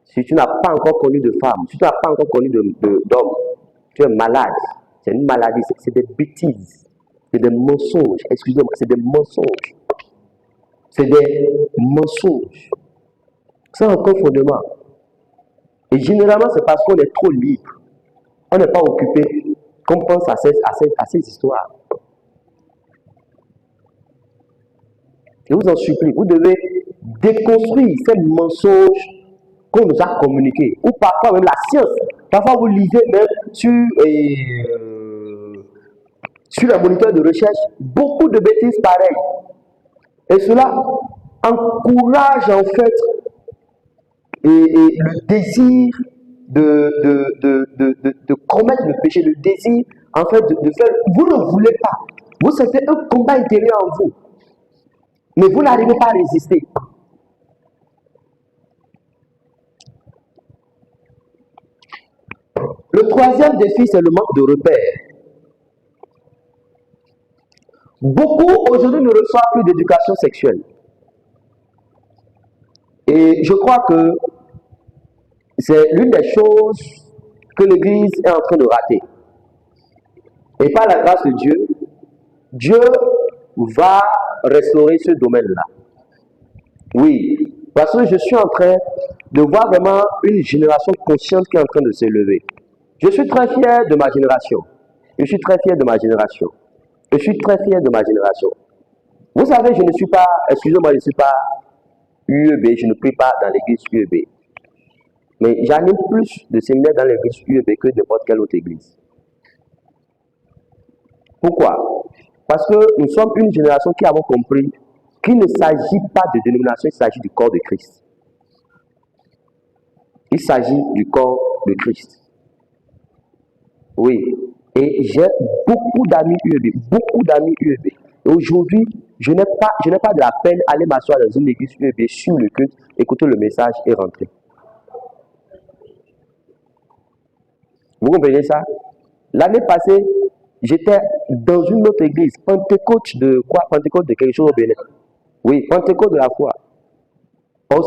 si tu n'as pas encore connu de femme, si tu n'as pas encore connu d'homme, tu es malade. C'est une maladie, c'est des bêtises. C'est des mensonges. Excusez-moi, c'est des mensonges. C'est des mensonges. Sans aucun fondement. Et généralement, c'est parce qu'on est trop libre. On n'est pas occupé qu'on pense à ces histoires. Je vous en supplie, vous devez déconstruire ces mensonges qu'on nous a communiqués. Ou parfois même la science. Parfois vous lisez même sur les moniteurs de recherche beaucoup de bêtises pareilles. Et cela encourage en fait le désir de commettre le péché, le désir en fait de faire. Vous ne voulez pas. Vous sentez un combat intérieur en vous. Mais vous n'arrivez pas à résister. Le 3e défi, c'est le manque de repères. Beaucoup aujourd'hui ne reçoivent plus d'éducation sexuelle. Et je crois que c'est l'une des choses que l'Église est en train de rater. Et par la grâce de Dieu, Dieu va restaurer ce domaine-là. Oui, parce que je suis en train de voir vraiment une génération consciente qui est en train de s'élever. Je suis très fier de ma génération. Je suis très fier de ma génération. Je suis très fier de ma génération. Vous savez, je ne suis pas, excusez-moi, je ne suis pas UEB, je ne prie pas dans l'église UEB. Mais j'anime plus de séminaires dans l'église UEB que n'importe quelle autre église. Pourquoi? Parce que nous sommes une génération qui avons compris qu'il ne s'agit pas de dénomination, il s'agit du corps de Christ. Il s'agit du corps de Christ. Oui. Et j'ai beaucoup d'amis UEB, Et aujourd'hui, je n'ai pas de la peine à aller m'asseoir dans une église UEB sur le culte, écouter le message et rentrer. Vous comprenez ça? L'année passée, j'étais dans une autre église, Pentecôte de quoi? Pentecôte de quelque chose au Bénin. Oui, Pentecôte de la foi.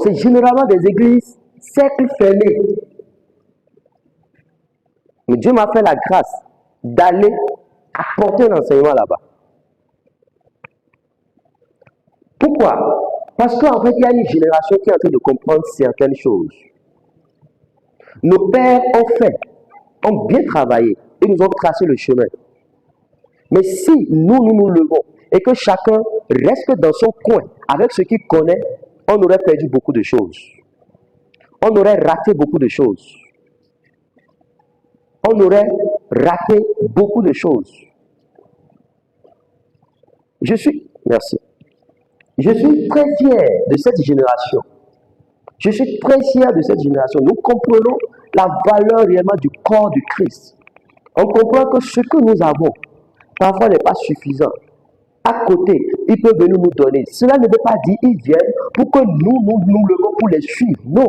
C'est généralement des églises cercles fermés. Mais Dieu m'a fait la grâce d'aller apporter un enseignement là-bas. Pourquoi? Parce qu'en fait, il y a une génération qui est en train de comprendre certaines choses. Nos pères ont bien travaillé et nous ont tracé le chemin. Mais si nous levons et que chacun reste dans son coin avec ce qu'il connaît, on aurait perdu beaucoup de choses. On aurait raté beaucoup de choses. On aurait raté beaucoup de choses. Merci. Je suis très fier de cette génération. Je suis très fier de cette génération. Nous comprenons la valeur réellement du corps du Christ. On comprend que ce que nous avons parfois n'est pas suffisant. À côté, ils peuvent venir nous donner. Cela ne veut pas dire qu'ils viennent pour que nous levons pour les suivre. Non,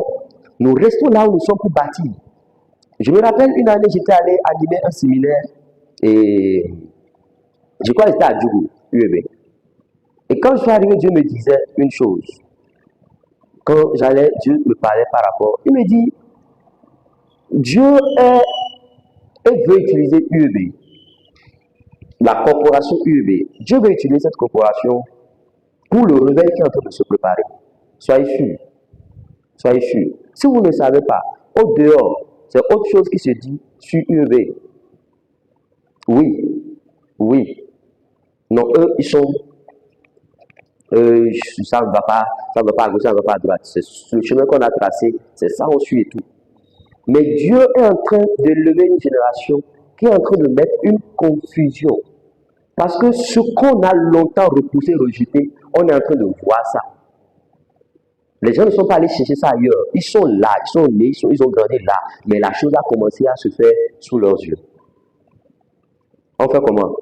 nous restons là où nous sommes pour bâtir. Je me rappelle une année, j'étais allé animer un séminaire et je crois que c'était à Djougou, UEB. Et quand je suis arrivé, Dieu me disait une chose. Quand j'allais, Dieu me parlait par rapport. Il me dit, Dieu veut utiliser UEB, la corporation UEB. Dieu veut utiliser cette corporation pour le réveil qui est en train de se préparer. Soyez sûrs. Soyez sûrs. Si vous ne savez pas, au dehors, c'est autre chose qui se dit sur UEB. Oui. Oui. Non, eux, ils sont... ça ne va pas à gauche, ça ne va pas à droite. C'est le chemin qu'on a tracé, c'est ça on suit et tout. Mais Dieu est en train de lever une génération qui est en train de mettre une confusion. Parce que ce qu'on a longtemps repoussé, rejeté, on est en train de voir ça. Les gens ne sont pas allés chercher ça ailleurs. Ils sont là, ils sont nés, ils ont grandi là. Mais la chose a commencé à se faire sous leurs yeux. On fait comment?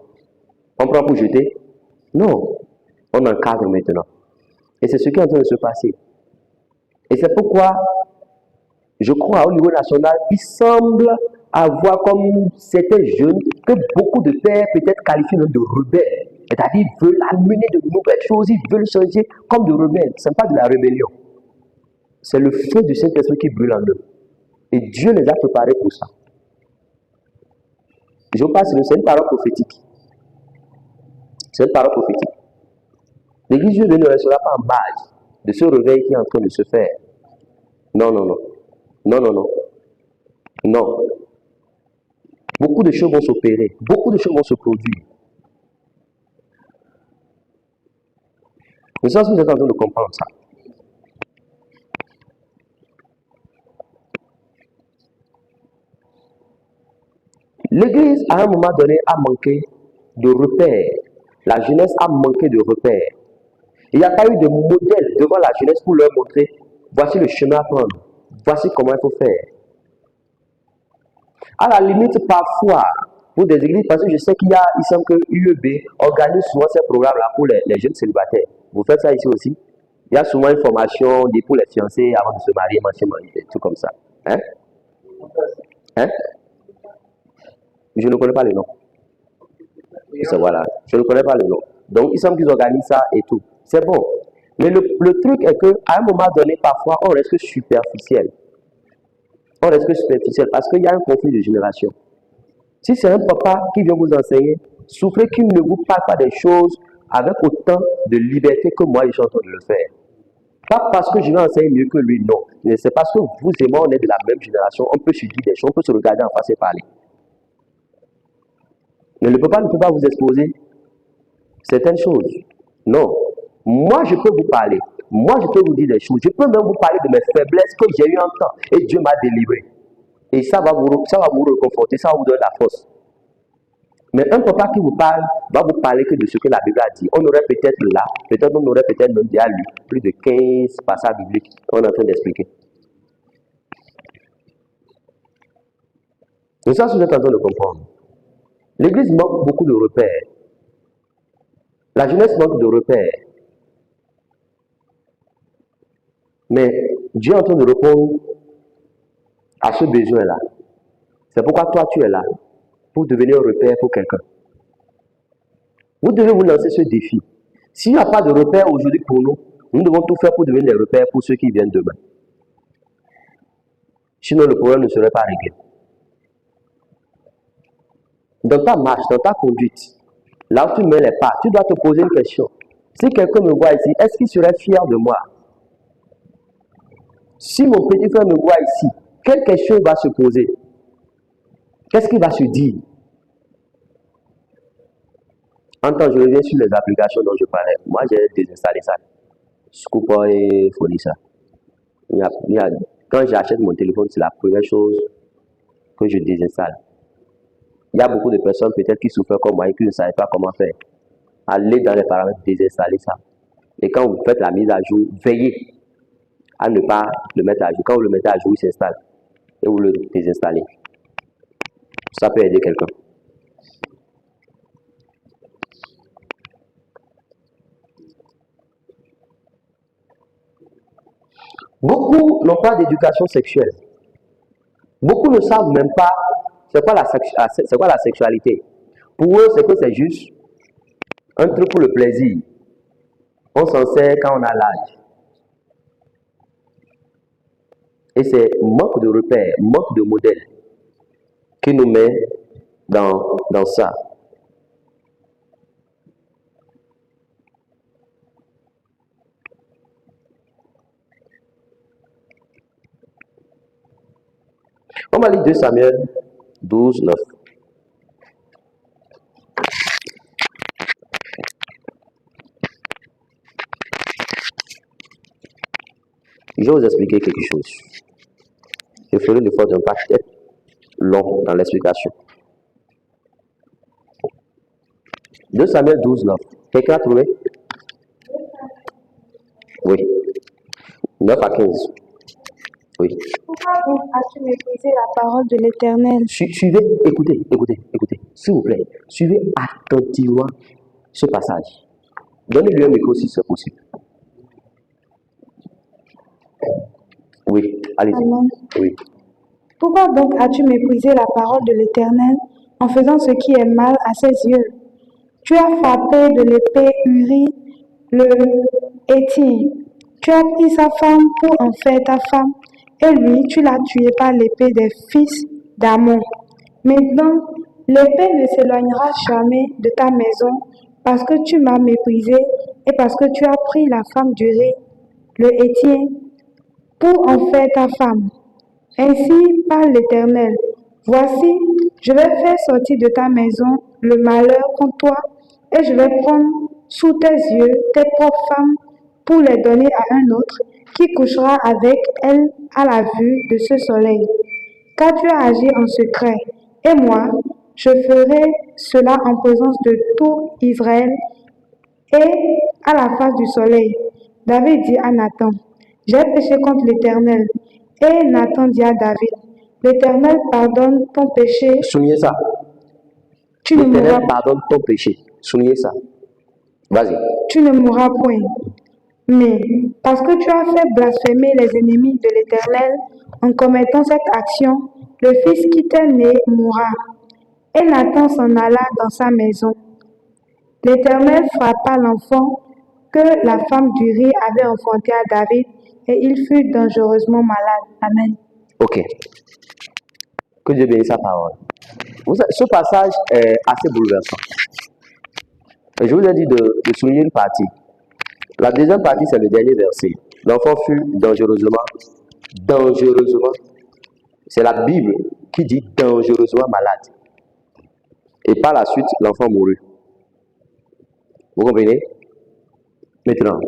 On prend pour jeter? Non. On encadre maintenant. Et c'est ce qui est en train de se passer. Et c'est pourquoi, je crois, au niveau national, il semble avoir comme certains jeunes que beaucoup de pères peut-être qualifient même de rebelles. C'est-à-dire, ils veulent amener de nouvelles choses, ils veulent changer comme de rebelles. Ce n'est pas de la rébellion. C'est le feu du Saint-Esprit qui brûle en eux. Et Dieu les a préparés pour ça. Je vous passe, c'est une parole prophétique. C'est une parole prophétique. L'église Dieu ne restera pas en base de ce réveil qui est en train de se faire. Non, non, non. Non, non, non. Non. Beaucoup de choses vont s'opérer. Beaucoup de choses vont se produire. Je sais si vous êtes en train de comprendre ça. L'église, à un moment donné, a manqué de repères. La jeunesse a manqué de repères. Il n'y a pas eu de modèle devant la jeunesse pour leur montrer, voici le chemin à prendre, voici comment il faut faire. À la limite, parfois, pour des églises, parce que je sais qu'il semble que l'UEB organise souvent ces programmes-là pour les jeunes célibataires. Vous faites ça ici aussi? Il y a souvent une formation pour les fiancés avant de se marier, tout comme ça. Hein? Hein? Je ne connais pas le nom. Voilà. Je ne connais pas le nom. Donc, il semble qu'ils organisent ça et tout. C'est bon. Mais le truc est qu'à un moment donné, parfois, on reste superficiel. On reste superficiel parce qu'il y a un conflit de génération. Si c'est un papa qui vient vous enseigner, souffrez qu'il ne vous parle pas des choses avec autant de liberté que moi, je suis en train de le faire. Pas parce que je vais enseigner mieux que lui, non. Mais c'est parce que vous et moi, on est de la même génération. On peut se dire des choses, on peut se regarder en face et parler. Mais le papa ne peut pas vous exposer certaines choses. Non. Moi, je peux vous parler. Moi, je peux vous dire des choses. Je peux même vous parler de mes faiblesses que j'ai eues en temps. Et Dieu m'a délivré. Et ça va vous réconforter, ça va vous donner la force. Mais un papa qui vous parle, va vous parler que de ce que la Bible a dit. On aurait peut-être là, peut-être on aurait peut-être même déjà lu plus de 15 passages bibliques qu'on est en train d'expliquer. C'est ça que vous êtes en train de comprendre. L'Église manque beaucoup de repères. La jeunesse manque de repères. Mais Dieu est en train de répondre à ce besoin-là. C'est pourquoi toi, tu es là, pour devenir un repère pour quelqu'un. Vous devez vous lancer ce défi. S'il n'y a pas de repère aujourd'hui pour nous, nous devons tout faire pour devenir des repères pour ceux qui viennent demain. Sinon, le problème ne serait pas réglé. Dans ta marche, dans ta conduite, là où tu mets les pas, tu dois te poser une question. Si quelqu'un me voit ici, est-ce qu'il serait fier de moi? Si mon petit frère me voit ici, quelle question il va se poser? Qu'est-ce qu'il va se dire? En temps, je reviens sur les applications dont je parlais. Moi, j'ai désinstallé ça. Scooper et Phonisa. Quand j'achète mon téléphone, c'est la première chose que je désinstalle. Il y a beaucoup de personnes peut-être qui souffrent comme moi et qui ne savent pas comment faire. Allez dans les paramètres, désinstaller ça. Et quand vous faites la mise à jour, veillez à ne pas le mettre à jour. Quand vous le mettez à jour, il s'installe. Et vous le désinstallez. Ça peut aider quelqu'un. Beaucoup n'ont pas d'éducation sexuelle. Beaucoup ne savent même pas c'est quoi la sexualité. Pour eux, c'est que c'est juste un truc pour le plaisir. On s'en sert quand on a l'âge. Et c'est manque de repères, manque de modèles qui nous met dans ça. On va lire 2 Samuel 12, 9. Je vais vous expliquer quelque chose. Je ferai l'effort d'un pas peut-être long dans l'explication. 2 Samuel 12, 9. Quelqu'un a trouvé? Oui. 9 à 15. Oui. Pourquoi donc as-tu méprisé la parole de l'Éternel? Suivez, écoutez. S'il vous plaît, suivez attentivement ce passage. Donnez-lui un micro si c'est possible. Oui, allez-y. Amen. Oui. Pourquoi donc as-tu méprisé la parole de l'Éternel en faisant ce qui est mal à ses yeux? Tu as frappé de l'épée Uri le Héthien. Tu as pris sa femme pour en faire ta femme, et lui, tu l'as tué par l'épée des fils d'Amon. Maintenant, l'épée ne s'éloignera jamais de ta maison, parce que tu m'as méprisé et parce que tu as pris la femme d'Uri le Héthien pour en faire ta femme. Ainsi parle l'Éternel. Voici, je vais faire sortir de ta maison le malheur contre toi, et je vais prendre sous tes yeux tes propres femmes pour les donner à un autre qui couchera avec elles à la vue de ce soleil. Car tu as agi en secret, et moi, je ferai cela en présence de tout Israël et à la face du soleil. David dit à Nathan, j'ai péché contre l'Éternel. Et Nathan dit à David, l'Éternel pardonne ton péché, Soulignez ça. tu ne L'Éternel mourras, pardonne ton péché. Soulignez ça. Vas-y. tu ne mourras point. Mais parce que tu as fait blasphémer les ennemis de l'Éternel en commettant cette action, le fils qui t'est né mourra. Et Nathan s'en alla dans sa maison. L'Éternel frappa l'enfant que la femme d'Uri avait enfanté à David, et il fut dangereusement malade. Amen. Ok. Que Dieu bénisse sa parole. Ce passage est assez bouleversant. Et je vous ai dit de souligner une partie. La deuxième partie, c'est le dernier verset. L'enfant fut dangereusement. C'est la Bible qui dit dangereusement malade. Et par la suite, l'enfant mourut. Vous comprenez? Maintenant,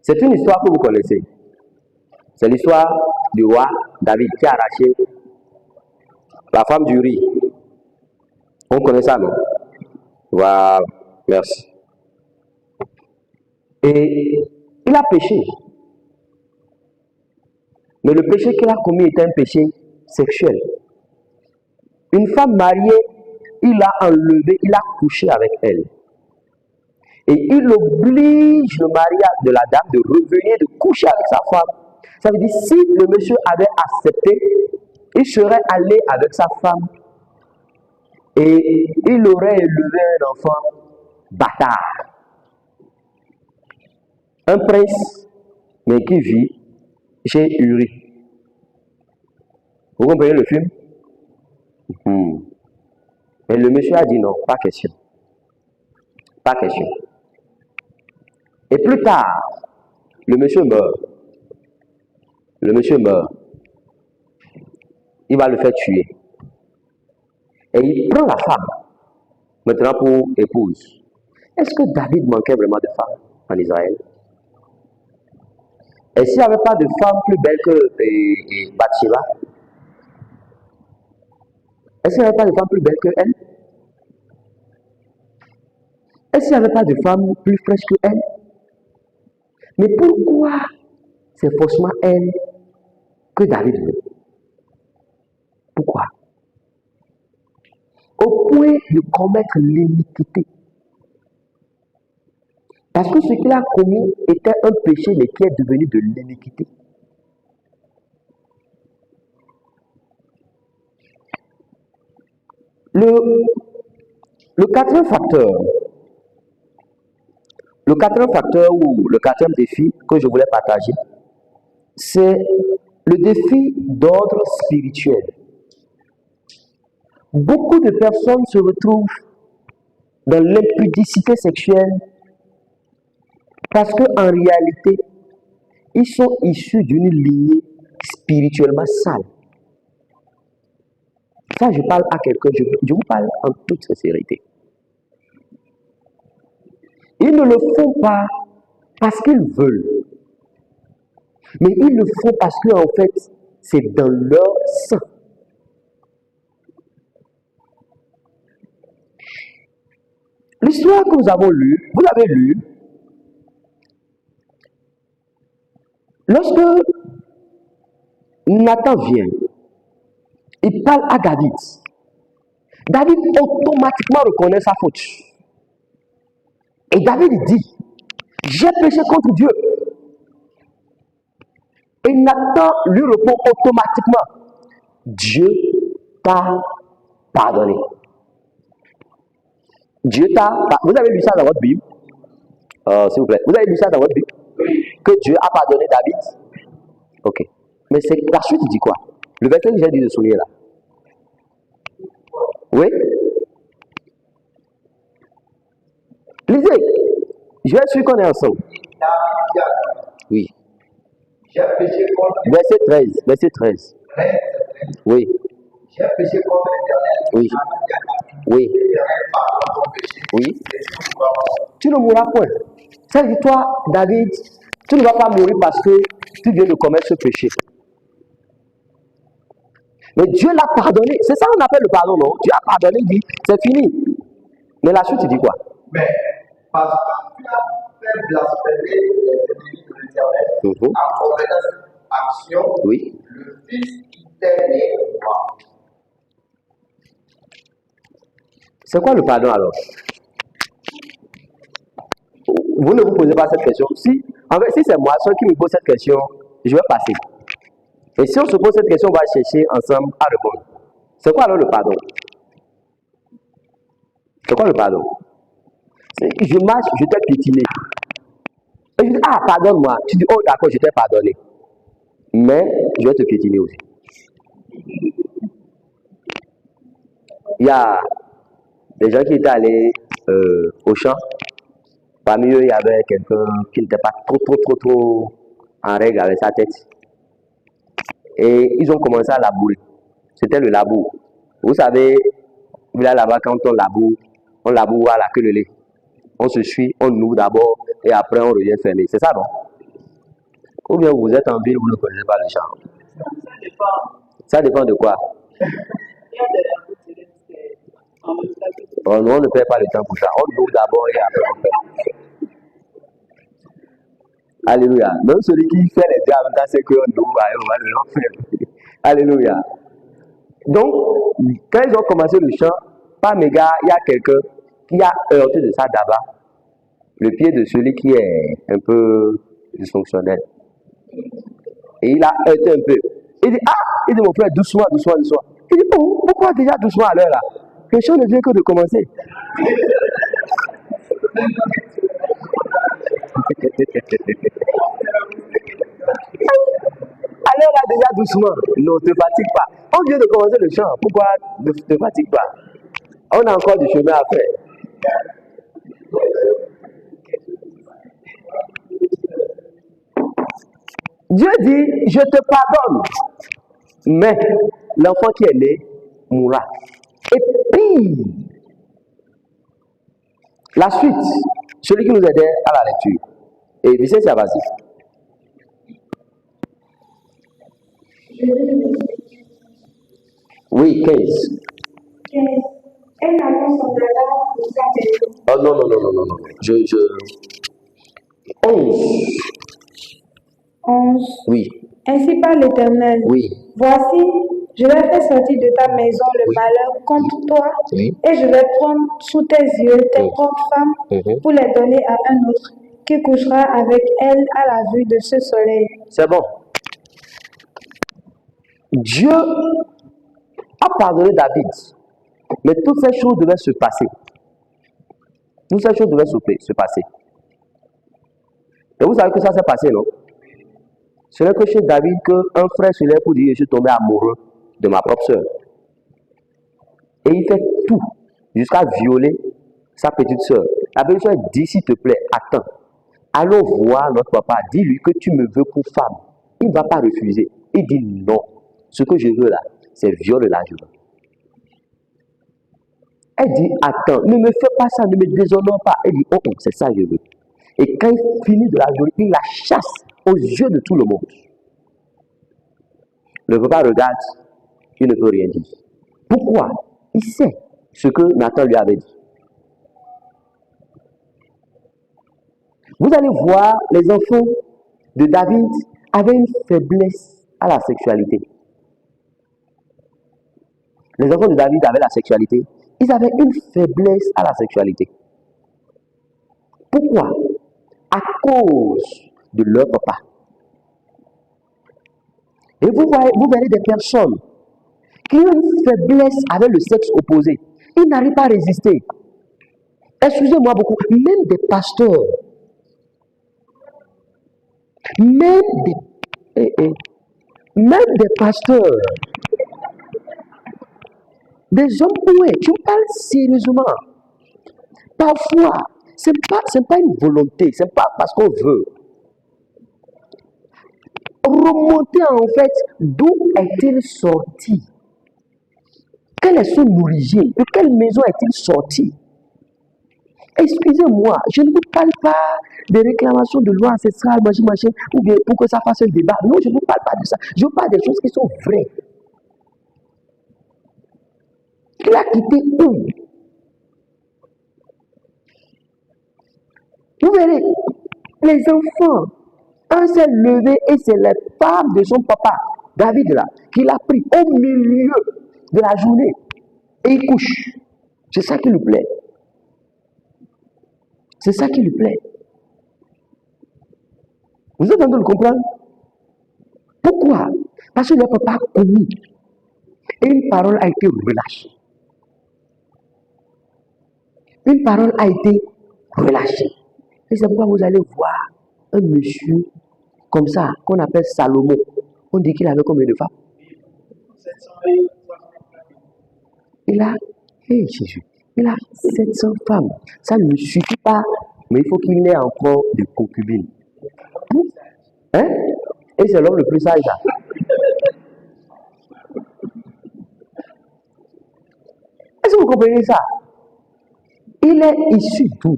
c'est une histoire que vous connaissez. C'est l'histoire du roi David qui a arraché la femme d'Uri. On connaît ça, non? Voilà, merci. Et il a péché. Mais le péché qu'il a commis était un péché sexuel. Une femme mariée, il a enlevé, il a couché avec elle. Et il oblige le mariage de la dame de revenir, de coucher avec sa femme. Ça veut dire, si le monsieur avait accepté, il serait allé avec sa femme et il aurait élevé un enfant bâtard. Un prince, mais qui vit chez Uri. Vous comprenez le film? Mais le monsieur a dit non, pas question. Pas question. Et plus tard, le monsieur meurt. Le monsieur meurt. Il va le faire tuer. Et il prend la femme, maintenant pour épouse. Est-ce que David manquait vraiment de femmes en Israël? Et s'il n'y avait pas de femme plus belle que Bathsheba? Est-ce qu'il n'y avait pas de femme plus belle qu'elle? Est-ce qu'il n'y avait pas de femme plus fraîche qu'elle? Mais pourquoi c'est forcément elle que David veut? Pourquoi? Au point de commettre l'iniquité. Parce que ce qu'il a commis était un péché, mais qui est devenu de l'iniquité. Le quatrième facteur, ou le quatrième défi que je voulais partager, c'est le défi d'ordre spirituel. Beaucoup de personnes se retrouvent dans l'impudicité sexuelle parce qu'en réalité, ils sont issus d'une lignée spirituellement sale. Ça, je parle à quelqu'un, je vous parle en toute sincérité. Ils ne le font pas parce qu'ils veulent, mais ils le font parce que, en fait, c'est dans leur sang. L'histoire que nous avons lue, vous l'avez lue, lorsque Nathan vient, il parle à David. David automatiquement reconnaît sa faute. Et David dit, j'ai péché contre Dieu. Et Nathan lui répond automatiquement, Dieu t'a pardonné. Dieu t'a pardonné. Vous avez lu ça dans votre Bible? S'il vous plaît. Vous avez lu ça dans votre Bible? Que Dieu a pardonné David? Ok. Mais c'est la suite, il dit quoi? Le verset que j'ai dit de souligner là. Oui? Lisez. Je vais suivre qu'on est ensemble. Oui. J'ai péché contre Verset 13. Verset 13. Oui. J'ai péché contre l'Éternel. Oui. Oui. L'Éternel pardonne mon péché. Oui. Tu ne mourras point. C'est-à-dire, toi, David, tu ne vas pas mourir parce que tu viens de commettre ce péché. Mais Dieu l'a pardonné. C'est ça qu'on appelle le pardon, non? Dieu a pardonné, il dit, c'est fini. Mais la suite, il dit quoi? Mais parce que tu as fait blasphémer les ennemis de l'Éternel en commettant cette action, Oui. le Fils qui t'est né moi. C'est quoi le pardon alors? Vous ne vous posez pas cette question. En fait, si c'est moi seul qui me pose cette question, je vais passer. Et si on se pose cette question, on va chercher ensemble à répondre. C'est quoi alors le pardon? C'est quoi le pardon? Je marche, je t'ai piétiné. Et je dis, ah, pardonne-moi. Tu dis, oh, d'accord, je t'ai pardonné. Mais je vais te piétiner aussi. Il y a des gens qui étaient allés au champ. Parmi eux, il y avait quelqu'un qui n'était pas trop en règle avec sa tête. Et ils ont commencé à labourer. C'était le labour. Vous savez, là-bas, quand on laboure à la queue de lait. On se suit, on ouvre d'abord et après on revient fermer. C'est ça, non? Ou bien vous êtes en ville, vous ne connaissez pas le champ? Ça dépend de quoi? Oh, nous, on ne perd pas le temps pour ça. On ouvre d'abord et après on ferme. Alléluia. Même celui qui fait les diables, c'est qu'on ouvre et on va le faire. Alléluia. Donc, quand ils ont commencé le chant, par méga, il y a quelqu'un qui a heurté de ça d'abord le pied de celui qui est un peu dysfonctionnel. Et il a heurté un peu. Il dit, il dit, mon frère, doucement. Il dit, oh, pourquoi déjà doucement à l'heure là? Le chant ne vient que de commencer. Alors là, déjà doucement. Non, ne te fatigue pas. On vient de commencer le chant. Pourquoi ne te fatigue pas? On a encore du chemin à faire. Dieu dit, je te pardonne. Mais l'enfant qui est né mourra. Et puis, la suite, celui qui nous aidait à la lecture. Et Vicente, ça vas-y. Oui, 15. Elle annonce son dada pour sa maison. Oh non. 11. 11. Oui. Ainsi parle l'Éternel. Oui. Voici, je vais faire sortir de ta maison le malheur contre toi, Oui. et je vais prendre sous tes yeux tes propres femmes pour les donner à un autre, qui couchera avec elle à la vue de ce soleil. C'est bon. Dieu a pardonné David, mais toutes ces choses devaient se passer. Toutes ces choses devaient se passer. Et vous savez que ça s'est passé, non? Ce n'est que chez David qu'un frère se lève pour dire: je suis tombé amoureux de ma propre sœur. Et il fait tout jusqu'à violer sa petite sœur. La petite sœur dit: s'il te plaît, attends. Allons voir notre papa. Dis-lui que tu me veux pour femme. Il ne va pas refuser. Il dit: non. Ce que je veux là, c'est viol-là, je veux. Elle dit: attends, ne me fais pas ça, ne me déshonore pas. Elle dit: oh, c'est ça que je veux. Et quand il finit de la jouer, il la chasse aux yeux de tout le monde. Le papa regarde, il ne peut rien dire. Pourquoi? Il sait ce que Nathan lui avait dit. Vous allez voir, les enfants de David avaient une faiblesse à la sexualité. Les enfants de David avaient la sexualité. Ils avaient une faiblesse à la sexualité. Pourquoi? À cause de leur papa. Et vous verrez des personnes qui ont une faiblesse avec le sexe opposé. Ils n'arrivent pas à résister. Excusez-moi beaucoup, même des pasteurs, même des pasteurs, des hommes doués, je vous parle sérieusement. Parfois, ce n'est pas une volonté, ce n'est pas parce qu'on veut. Remonter en fait, d'où est-il sorti? Quelle est son origine? De quelle maison est-il sorti? Excusez-moi, je ne vous parle pas des réclamations de loi ancestrale, machin, ou bien pour que ça fasse un débat. Non, je ne vous parle pas de ça. Je vous parle des choses qui sont vraies. Il a quitté où? Vous verrez, les enfants, un s'est levé et c'est la femme de son papa, David là, qui l'a pris au milieu de la journée et il couche. C'est ça qui lui plaît. C'est ça qui lui plaît. Vous êtes en train de le comprendre? Pourquoi? Parce que le papa a commis et une parole a été relâchée. Une parole a été relâchée. Et c'est pourquoi vous allez voir un monsieur comme ça, qu'on appelle Salomon. On dit qu'il avait combien de femmes? Il a, Jésus, il a 700 femmes. Ça ne suffit pas, mais il faut qu'il ait encore des concubines. Hein? Et c'est l'homme le plus sage. Est-ce que vous comprenez ça? Il est issu d'où?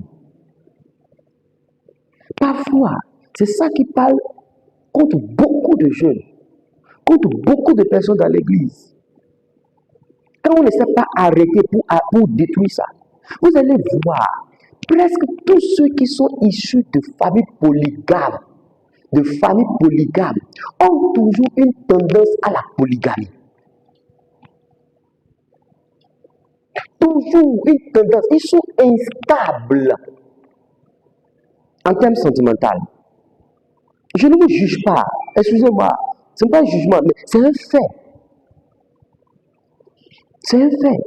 Parfois, c'est ça qui parle contre beaucoup de jeunes, contre beaucoup de personnes dans l'église. Quand on ne sait pas arrêter pour détruire ça, vous allez voir presque tous ceux qui sont issus de familles polygames, ont toujours une tendance à la polygamie. Toujours une tendance. Ils sont instables en termes sentimentaux. Je ne vous juge pas. Excusez-moi. Ce n'est pas un jugement, mais c'est un fait. C'est un fait.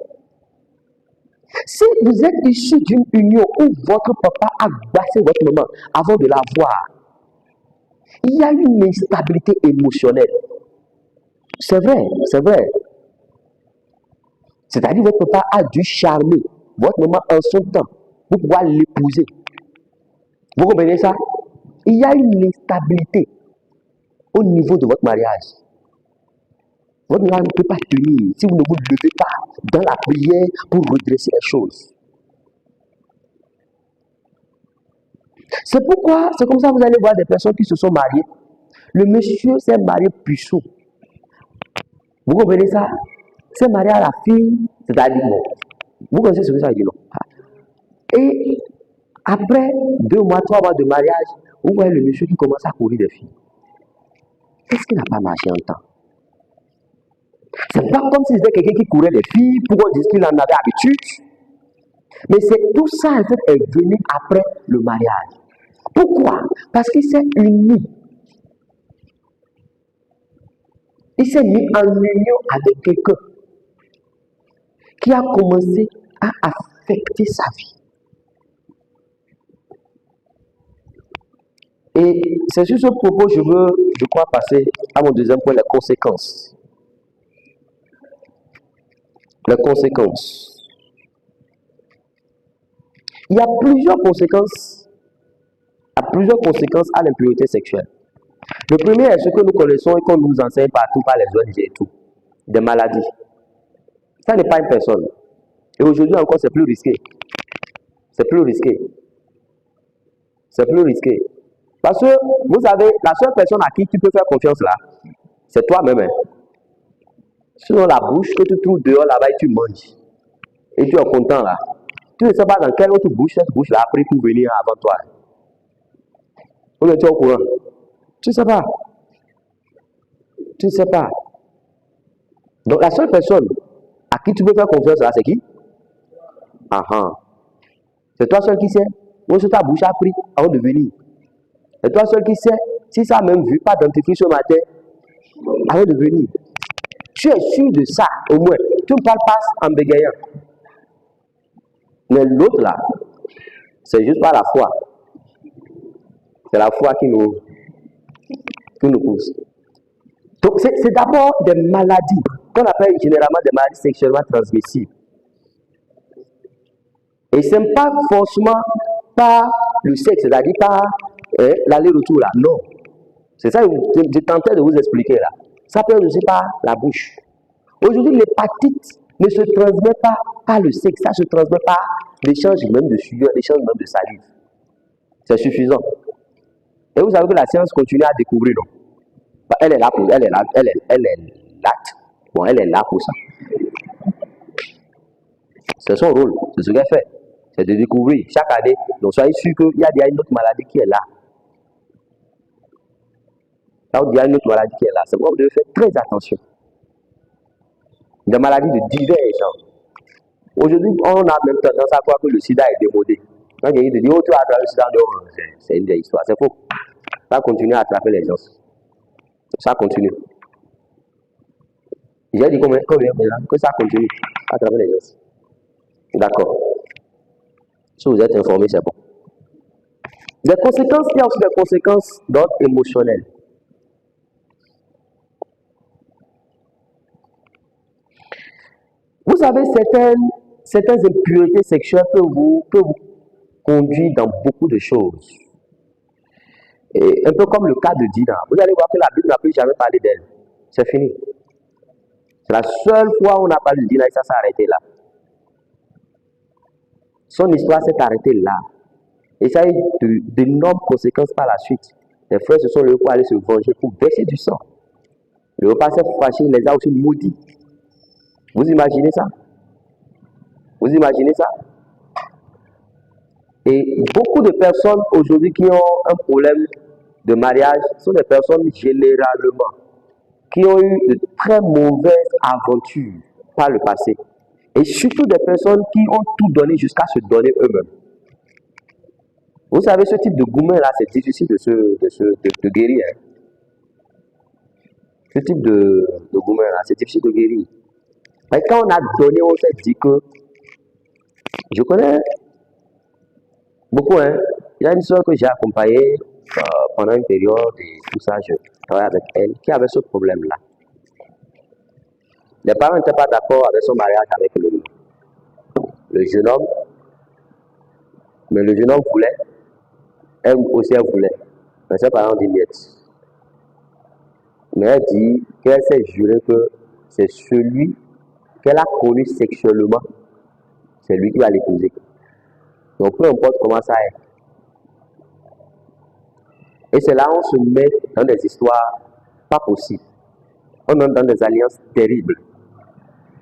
Si vous êtes issu d'une union où votre papa a bassé votre maman avant de la voir, il y a une instabilité émotionnelle. C'est vrai, c'est vrai. C'est-à-dire que votre papa a dû charmer votre maman en son temps pour pouvoir l'épouser. Vous comprenez ça? Il y a une instabilité au niveau de votre mariage. Votre mariage ne peut pas tenir si vous ne vous levez pas dans la prière pour redresser les choses. C'est pourquoi, c'est comme ça que vous allez voir des personnes qui se sont mariées. Le monsieur s'est marié puceau. Vous comprenez ça? S'est marié à la fille, c'est-à-dire bon. Vous connaissez ce que ça veut dire, non? Et après 2 mois, 3 mois de mariage, vous voyez le monsieur qui commence à courir des filles. Qu'est-ce qui n'a pas marché en temps? C'est pas comme si c'était quelqu'un qui courait des filles pour qu'on dise qu'il en avait habitude. Mais c'est tout ça, en fait, est venu après le mariage. Pourquoi? Parce qu'il s'est uni. Il s'est mis en union avec quelqu'un qui a commencé à affecter sa vie. Et c'est sur ce propos que je crois, passer à mon deuxième point, les conséquences. Les conséquences. Il y a plusieurs conséquences à l'impureté sexuelle. Le premier est ce que nous connaissons et qu'on nous enseigne partout par les ONG et tout. Des maladies. Ça n'est pas une personne. Et aujourd'hui encore, c'est plus risqué. C'est plus risqué. C'est plus risqué. Parce que, vous savez, la seule personne à qui tu peux faire confiance là, c'est toi-même. Hein. Sinon, la bouche que tu trouves dehors là-bas et tu manges. Et tu es content là. Tu ne sais pas dans quelle autre bouche cette bouche là a pris pour venir avant toi. Ou bien tu es au courant. Tu ne sais pas. Tu ne sais pas. Donc, la seule personne à qui tu peux faire confiance là, c'est qui? C'est toi seul qui sais où est-ce que ta bouche a pris avant de venir. C'est toi seul qui sais si ça a même vu, pas dentifrice ce matin avant de venir. Tu es sûr de ça, au moins. Tu ne parles pas en bégayant. Mais l'autre là, c'est juste pas la foi. C'est la foi qui nous pousse. Donc, c'est d'abord des maladies qu'on appelle généralement des maladies sexuellement transmissibles. Et ce n'est pas forcément par le sexe, c'est-à-dire par l'aller-retour là. Non. C'est ça que je tentais de vous expliquer là. Ça peut être aussi par la bouche. Aujourd'hui, l'hépatite ne se transmet pas par le sexe, ça se transmet par l'échange même de sueur, l'échange même de salive. C'est suffisant. Et vous savez que la science continue à découvrir, non? Elle est là pour, elle est là pour ça. C'est son rôle, c'est ce qu'elle fait. C'est de découvrir chaque année. Donc soyez sûr qu'il y a une autre maladie qui est là. Là où il y a une autre maladie qui est là. C'est pourquoi vous devez faire très attention. Des maladies de divers genres. Aujourd'hui, on a même tendance à croire que le sida est démodé. Quand quelqu'un te dit, oh, tu as attrapé le sida, c'est une vieille histoire. C'est faux. Ça continue à attraper les gens. Ça continue. J'ai dit combien que ça continue à attraper les gens. D'accord. Si vous êtes informé, c'est bon. Les conséquences, il y a aussi des conséquences d'ordre émotionnel. Vous savez, certaines impuretés sexuelles peuvent vous conduire dans beaucoup de choses. Et un peu comme le cas de Dina. Vous allez voir que la Bible n'a plus jamais parlé d'elle. C'est fini. C'est la seule fois où on a parlé de Dina et ça s'est arrêté là. Son histoire s'est arrêtée là. Et ça a eu d'énormes conséquences par la suite. Les frères se sont levés pour aller se venger, pour verser du sang. Le repas s'est fâché, il les a aussi maudits. Vous imaginez ça? Vous imaginez ça? Et beaucoup de personnes aujourd'hui qui ont un problème de mariage sont des personnes généralement qui ont eu de très mauvaises aventures par le passé. Et surtout des personnes qui ont tout donné jusqu'à se donner eux-mêmes. Vous savez, ce type de gourmet-là, c'est difficile de guérir. Hein. Ce type de gourmet-là, c'est difficile de guérir. Mais quand on a donné, on s'est dit que je connais beaucoup. Hein. Il y a une soeur que j'ai accompagnée pendant une période et tout ça, je travaillais avec elle, qui avait ce problème-là. Les parents n'étaient pas d'accord avec son mariage avec le jeune homme, mais le jeune homme voulait, elle aussi elle voulait. Mais ses parents ont dit niet. Mais elle dit qu'elle s'est juré que c'est celui qu'elle a connu sexuellement, c'est lui qui va l'épouser. Donc peu importe comment ça est. Et c'est là où on se met dans des histoires pas possibles. On entre dans des alliances terribles.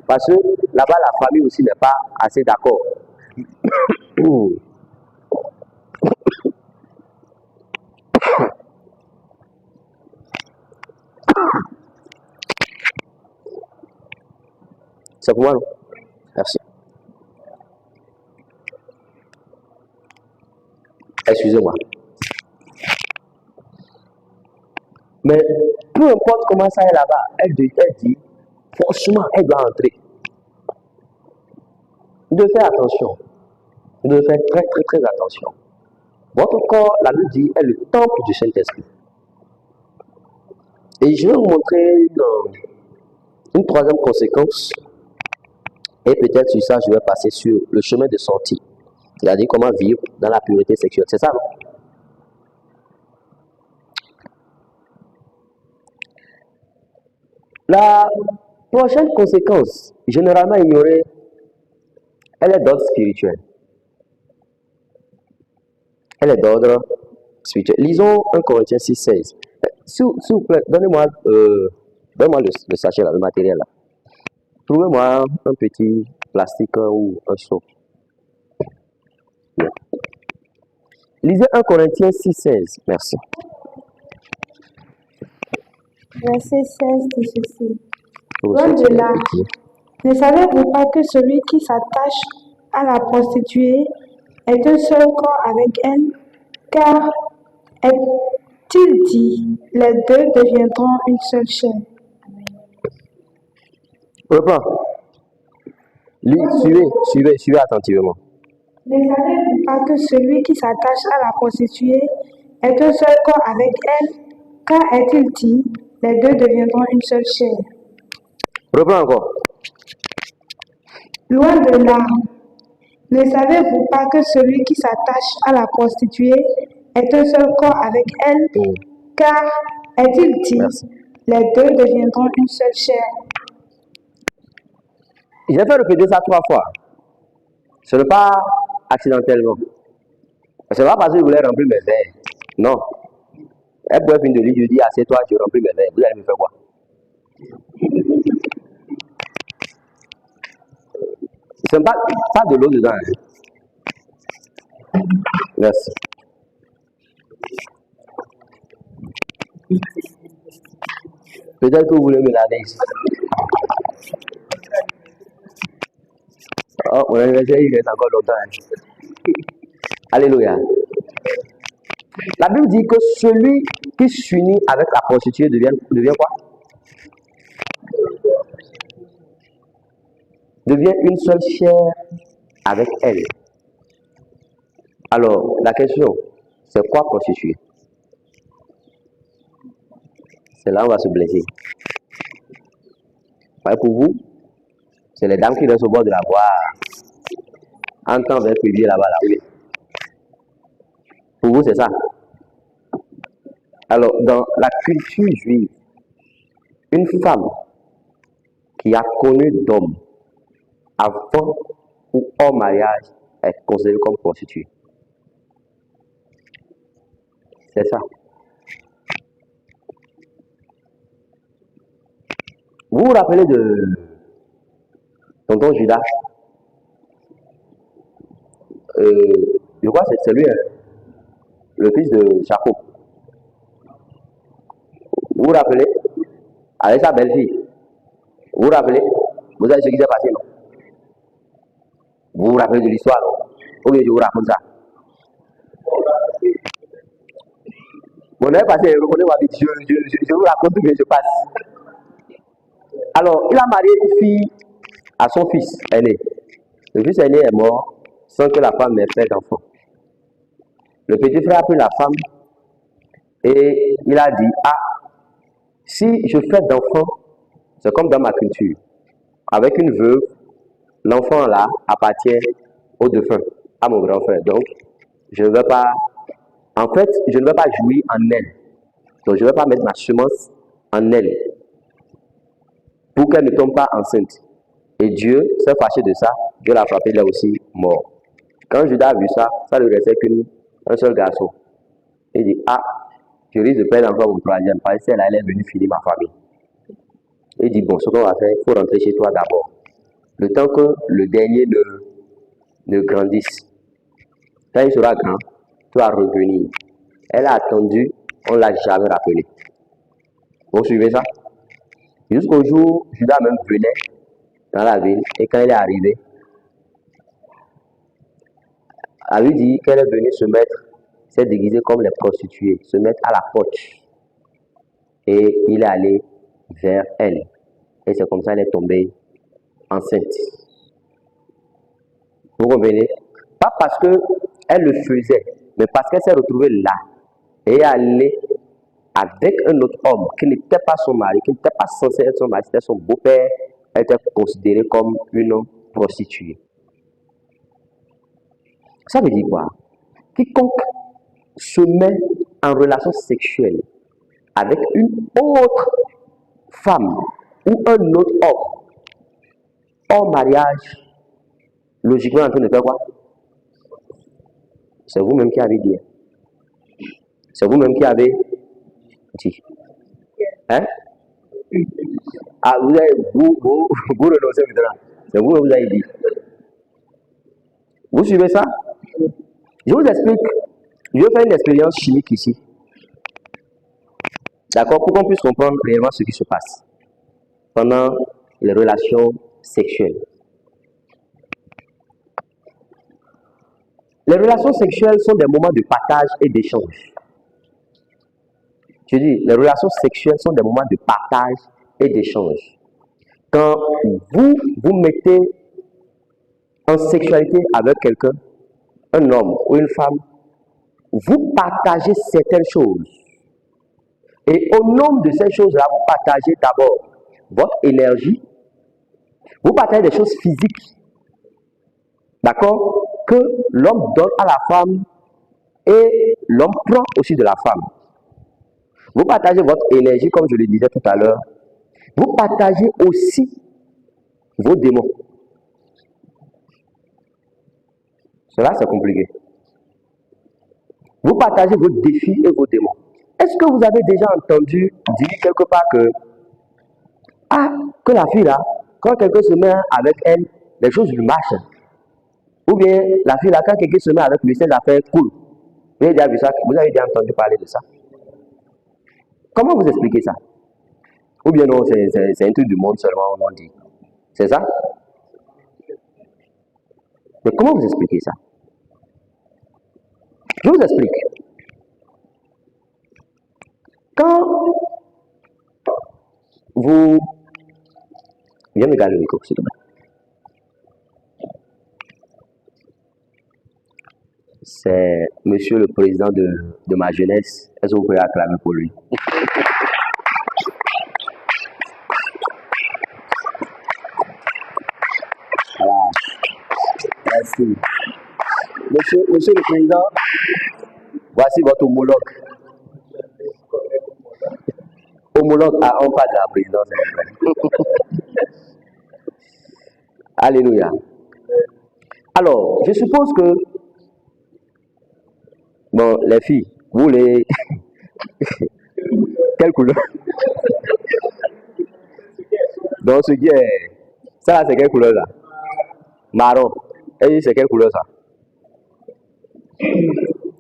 Parce que là-bas, la famille aussi n'est pas assez d'accord. C'est pour moi, non? Merci. Excusez-moi. Mais peu importe comment ça est là-bas, elle dit, franchement, elle doit entrer. Vous devez faire attention. Vous devez faire très, très, très attention. Votre corps, la Bible dit, est le temple du Saint-Esprit. Et je vais vous montrer une troisième conséquence. Et peut-être sur ça, je vais passer sur le chemin de sortie. C'est-à-dire comment vivre dans la pureté sexuelle. C'est ça, non? La prochaine conséquence, généralement ignorée, elle est d'ordre spirituel. Elle est d'ordre spirituel. Lisons 1 Corinthiens 6,16. S'il vous plaît, donnez-moi le sachet, là, le matériel. Là. Trouvez-moi un petit plastique ou un seau. Bien. Lisez 1 Corinthiens 6,16. Merci. Verset 16 de ceci. Loin de là, ne savez-vous pas que celui qui s'attache à la prostituée est un seul corps avec elle? Car est-il dit, les deux deviendront une seule chair. Reprends. Suivez attentivement. Ne savez-vous pas que celui qui s'attache à la prostituée est un seul corps avec elle? Car est-il dit, les deux deviendront une seule chair. Reprends encore. Loin de là, ne savez-vous pas que celui qui s'attache à la prostituée est un seul corps avec elle? Car est-il dit, les deux deviendront une seule chair. J'ai fait répéter ça 3 fois. Ce n'est pas accidentellement. Ce n'est pas parce que je voulais remplir mes verres. Non. Elle peut finir de lui, je dis, assieds-toi, je remplis mes verres. Vous allez me faire quoi? Ce n'est pas de l'eau dedans. Hein. Merci. Peut-être que vous voulez me laver ici. Oh, mon anniversaire, il reste encore longtemps. Hein. Alléluia. La Bible dit que celui qui s'unit avec la prostituée devient quoi? Devient une seule chair avec elle. Alors, la question, c'est quoi prostituée? C'est là où on va se blesser. Pour vous, c'est les dames qui restent au bord de la voie, en temps vers publier là-bas, là, oui. Pour vous, c'est ça. Alors, dans la culture juive, une femme qui a connu d'homme avant ou hors mariage est considérée comme prostituée. C'est ça. Vous vous rappelez de tonton Judas? Je crois que c'est lui, hein, le fils de Jacob. Vous vous rappelez? Avec sa belle-fille. Vous vous rappelez? Vous savez ce qui s'est passé, non? Vous vous rappelez de l'histoire, non? Ou bien je vous raconte ça? Mon est passé, reconnaissez-moi vite, je vous raconte tout ce que je passe. Alors, il a marié une fille à son fils aîné. Le fils aîné est mort sans que la femme ait fait d'enfant. Le petit frère a pris la femme et il a dit, si je fais d'enfant, c'est comme dans ma culture. Avec une veuve, l'enfant là appartient au défunt, à mon grand frère. Donc, je ne vais pas jouir en elle. Donc, je ne vais pas mettre ma semence en elle pour qu'elle ne tombe pas enceinte. Et Dieu s'est fâché de ça. Dieu l'a frappé, il est aussi mort. Quand Judas a vu ça, ça ne lui restait qu'un seul garçon. Il dit, je risque de perdre encore mon troisième, parce que celle-là, elle est venue finir ma famille. Il dit, bon, ce qu'on va faire, il faut rentrer chez toi d'abord. Le temps que le dernier ne grandisse. Quand il sera grand, tu vas revenir. Elle a attendu, on ne l'a jamais rappelé. Vous suivez ça? Jusqu'au jour, Judas même venait dans la ville, et quand il est arrivé, elle lui dit qu'elle est venue s'est déguisée comme les prostituées, se mettre à la porte. et il est allé vers elle. Et c'est comme ça qu'elle est tombée enceinte. Vous comprenez? Pas parce qu'elle le faisait, mais parce qu'elle s'est retrouvée là et est allée avec un autre homme qui n'était pas son mari, qui n'était pas censé être son mari, c'était son beau-père, elle était considérée comme une prostituée. Ça veut dire quoi? Quiconque se met en relation sexuelle avec une autre femme ou un autre homme hors mariage, logiquement en train de faire quoi? C'est vous-même qui avez dit. C'est vous-même qui avez dit. Hein? Ah, vous renoncez maintenant. C'est vous-même qui avez dit. Vous suivez ça? Je vous explique. Je vais faire une expérience chimique ici. D'accord? Pour qu'on puisse comprendre réellement ce qui se passe pendant les relations sexuelles. Les relations sexuelles sont des moments de partage et d'échange. Je dis, les relations sexuelles sont des moments de partage et d'échange. Quand vous vous mettez en sexualité avec quelqu'un, un homme ou une femme, vous partagez certaines choses. Et au nom de ces choses-là, vous partagez d'abord votre énergie, vous partagez des choses physiques, d'accord, que l'homme donne à la femme et l'homme prend aussi de la femme. Vous partagez votre énergie, comme je le disais tout à l'heure. Vous partagez aussi vos démons. Cela, c'est compliqué. Vous partagez vos défis et vos démons. Est-ce que vous avez déjà entendu dire quelque part que la fille là, quand quelqu'un se met avec elle, les choses lui marchent? Ou bien la fille là, quand quelqu'un se met avec lui, ses affaires cool. Vous avez déjà vu ça? Vous avez déjà entendu parler de ça? Comment vous expliquez ça? Ou bien non, c'est un truc du monde seulement, on dit. C'est ça? Mais comment vous expliquez ça? Je vous explique. Quand vous... Viens me garder le micro, s'il te plaît. C'est monsieur le président de ma jeunesse. Est-ce que vous pouvez acclamer pour lui? Voilà. Merci. Monsieur le président, voici votre homologue. Homologue, on parle de la présidence. Alléluia. Alors, je suppose que, bon, les filles, vous les... Quelle couleur? Donc, ce qui est... Ça là, c'est quelle couleur là? Marron. Et c'est quelle couleur ça?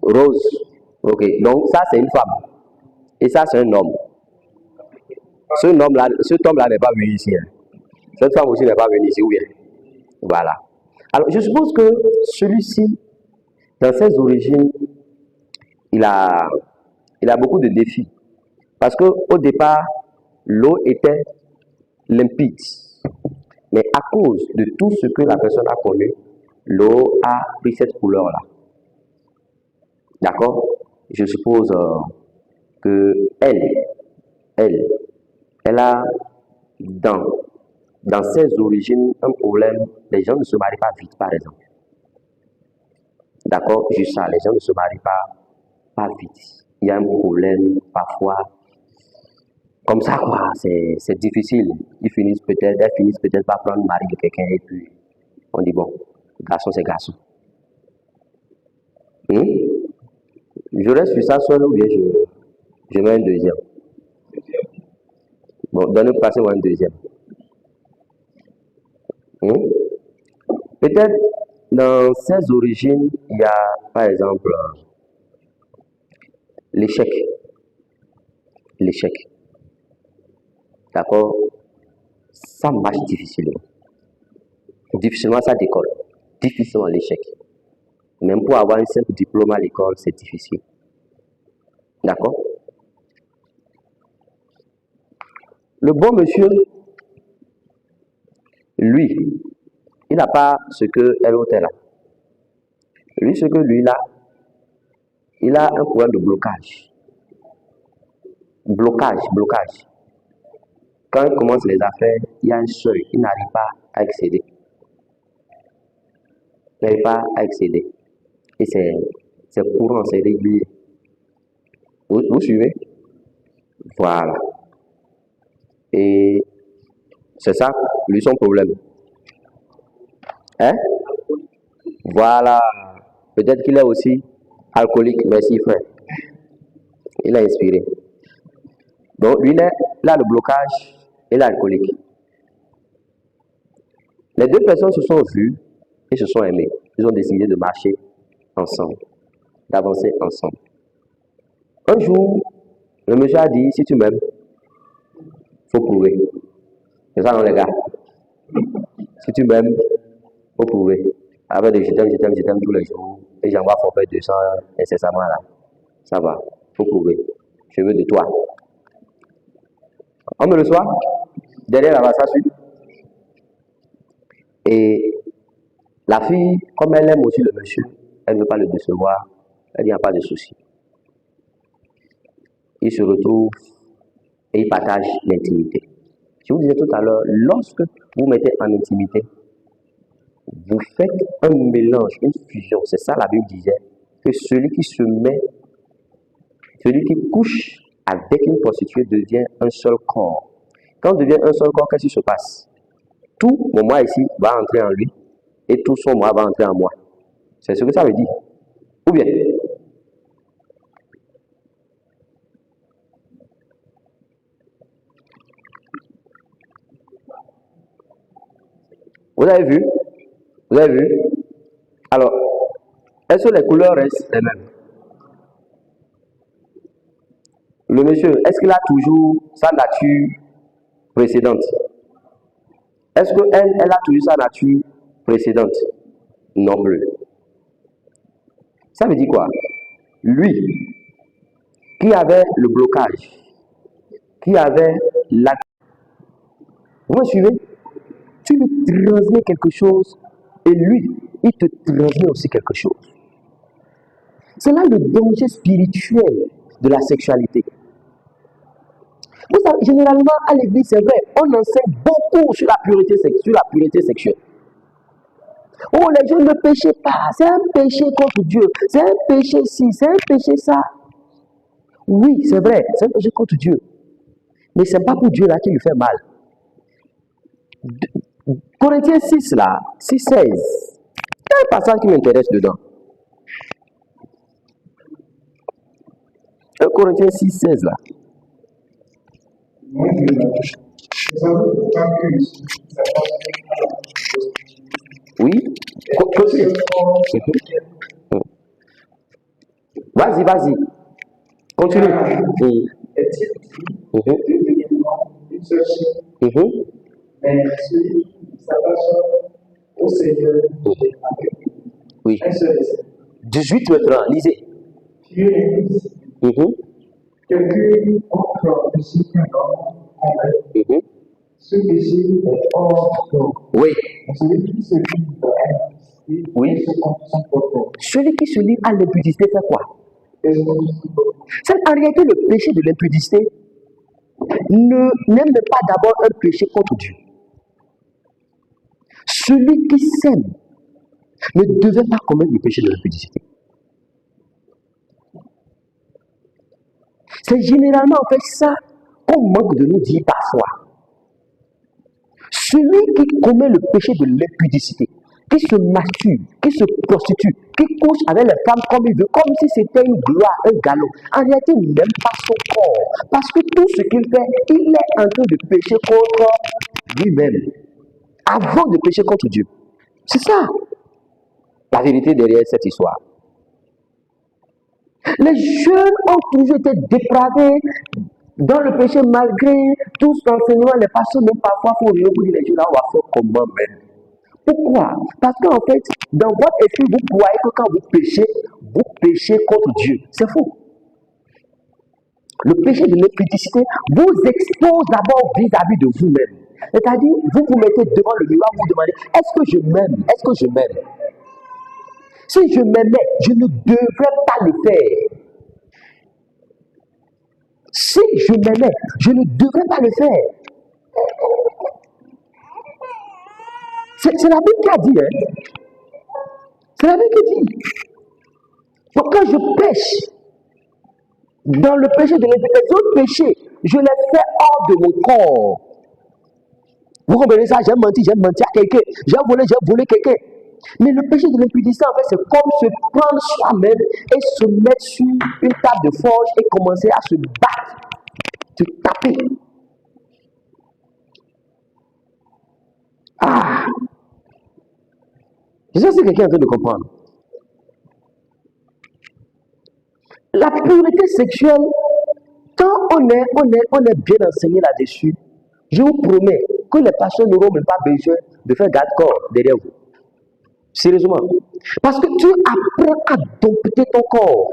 Rose. Ok. Donc, ça, c'est une femme. Et ça, c'est un homme. Cet homme-là n'est pas venu ici. Hein. Cette femme aussi n'est pas venue ici, ou bien? Voilà. Alors, je suppose que celui-ci, dans ses origines, il a beaucoup de défis. Parce qu'au départ, l'eau était limpide. Mais à cause de tout ce que la personne a connu, l'eau a pris cette couleur-là. D'accord? Je suppose que elle a dans ses origines un problème. Les gens ne se marient pas vite, par exemple. D'accord? Juste ça, les gens ne se marient pas vite. Il y a un problème parfois. Comme ça, quoi, c'est difficile. Elles finissent peut-être par prendre le mari de quelqu'un et puis on dit bon, garçon c'est garçon. Je reste sur ça seul ou bien je mets un deuxième. Bon, donnez-moi passer un deuxième. Peut-être dans ses origines, il y a par exemple l'échec. L'échec. D'accord? Ça marche difficilement. Difficilement, ça décolle. Difficilement, l'échec. Même pour avoir un simple diplôme à l'école, c'est difficile. D'accord? Le bon monsieur, lui, il n'a pas ce que l'autre a. Lui, ce que lui a, il a un problème de blocage. Blocage. Quand il commence les affaires, il y a un seuil, il n'arrive pas à excéder. Et c'est courant, c'est régulier. Vous suivez? Voilà. Et c'est ça, lui, son problème. Hein? Voilà. Peut-être qu'il est aussi alcoolique. Merci, frère. Il a inspiré. Donc, lui, il a le blocage et l'alcoolique. Les deux personnes se sont vues et se sont aimées. Ils ont décidé de marcher ensemble, d'avancer ensemble. Un jour, le monsieur a dit, si tu m'aimes, il faut prouver. C'est ça, non, les gars? Si tu m'aimes, il faut prouver. Avec des je t'aime tous les jours. Et j'envoie forfait 200 incessamment là. Ça va, il faut prouver. Je veux de toi. On me le soit. Derrière là-bas, ça suit. Et la fille, comme elle aime aussi le monsieur, elle ne veut pas le décevoir. Elle dit, il n'y a pas de souci. Ils se retrouvent et ils partagent l'intimité. Je vous disais tout à l'heure, lorsque vous mettez en intimité, vous faites un mélange, une fusion. C'est ça la Bible disait, que celui qui couche avec une prostituée devient un seul corps. Quand on devient un seul corps, qu'est-ce qui se passe? Tout mon moi ici va entrer en lui et tout son moi va entrer en moi. C'est ce que ça veut dire. Ou bien, vous avez vu? Alors, est-ce que les couleurs restent les mêmes? Le monsieur, est-ce qu'il a toujours sa nature précédente? Est-ce qu'elle a toujours sa nature précédente? Non plus. Ça veut dire quoi? Lui, qui avait le blocage, qui avait la... Vous me suivez? Tu lui transmets quelque chose et lui, il te transmet aussi quelque chose. C'est là le danger spirituel de la sexualité. Vous savez, généralement, à l'église, c'est vrai, on enseigne beaucoup sur la pureté sexuelle. Oh, les gens ne péchez pas, c'est un péché contre Dieu, c'est un péché ci, c'est un péché ça. Oui, c'est vrai, c'est un péché contre Dieu. Mais ce n'est pas pour Dieu là qui lui fait mal. Corinthiens 6 là, 6-16. Il y a un passage qui m'intéresse dedans. Corinthiens 6-16 là. Oui. Continue. Vas-y. Continue. Mais celui qui s'attache au Seigneur oui. 18 maintenant, lisez. Dieu est ici. Quelqu'un entre le péché qu'un homme commet. Ce péché est hors d'homme. Oui. Celui qui se livre à l'impudicité, oui. Celui qui se livre à l'impudicité fait quoi? C'est en réalité le péché de l'impudicité n'aime pas d'abord un péché contre Dieu. Celui qui s'aime ne devait pas commettre le péché de l'impudicité. C'est généralement en fait ça qu'on manque de nous dire parfois. Celui qui commet le péché de l'impudicité, qui se masturbe, qui se prostitue, qui couche avec les femmes comme il veut, comme si c'était une gloire, un galop. En réalité, il n'aime pas son corps. Parce que tout ce qu'il fait, il est en train de pécher contre lui-même. Avant de pécher contre Dieu. C'est ça la vérité derrière cette histoire. Les jeunes ont toujours été dépravés dans le péché malgré tout cet enseignement. Les pasteurs même parfois font rire pour dire les gens là, on va faire comment même. Pourquoi? Parce qu'en fait, dans votre esprit, vous croyez que quand vous péchez contre Dieu. C'est faux. Le péché de l'impudicité vous expose d'abord vis-à-vis de vous-même. C'est-à-dire, vous vous mettez devant le miroir, vous demandez, est-ce que je m'aime? Est-ce que je m'aime? Si je m'aimais, je ne devrais pas le faire. Si je m'aimais, je ne devrais pas le faire. C'est la Bible qui a dit, hein. C'est la Bible qui dit. Donc quand je pêche, dans le péché de l'intérêt, les autres péchés, je les fais hors de mon corps. Vous comprenez ça? J'ai menti à quelqu'un. J'ai volé quelqu'un. Mais le péché de l'impudicité, en fait, c'est comme se prendre soi-même et se mettre sur une table de forge et commencer à se battre, se taper. Ah! Je sais si quelqu'un est en train de comprendre. La pureté sexuelle, quand on est bien enseigné là-dessus, je vous promets que les pasteurs n'auront même pas besoin de faire garde-corps derrière vous. Sérieusement. Parce que tu apprends à dompter ton corps.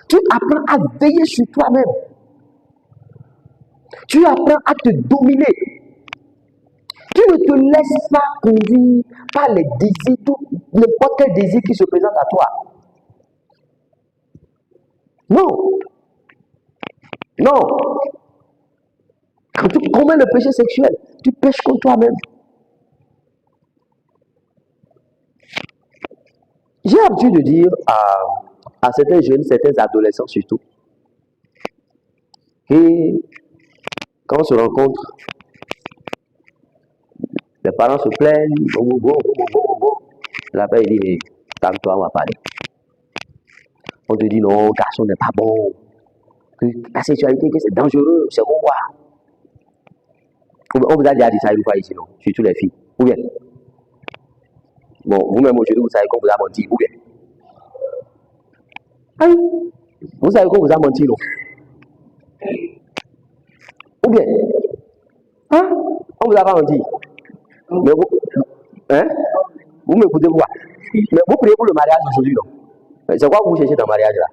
Tu apprends à veiller sur toi-même. Tu apprends à te dominer. Tu ne te laisses pas conduire par les désirs, n'importe quel désir qui se présente à toi. Non. Non. Quand tu commets le péché sexuel, tu pêches contre toi-même. J'ai l'habitude de dire à certains jeunes, certains adolescents surtout, et quand on se rencontre, les parents se plaignent, la paix dit, calme-toi, on va parler. On te dit non, garçon n'est pas bon, que la sexualité, que c'est dangereux, c'est quoi? On vous a déjà dit ça une fois ici, non? Surtout les filles. Ou bien? Bon, vous-même aujourd'hui, vous savez qu'on vous a menti, ou bien? Hein? Vous savez qu'on vous a menti, non? Ou bien? Hein? On vous a pas menti. Mais vous, hein? Vous m'écoutez quoi? Mais vous priez pour le mariage aujourd'hui, non? C'est quoi que vous cherchez dans le mariage là?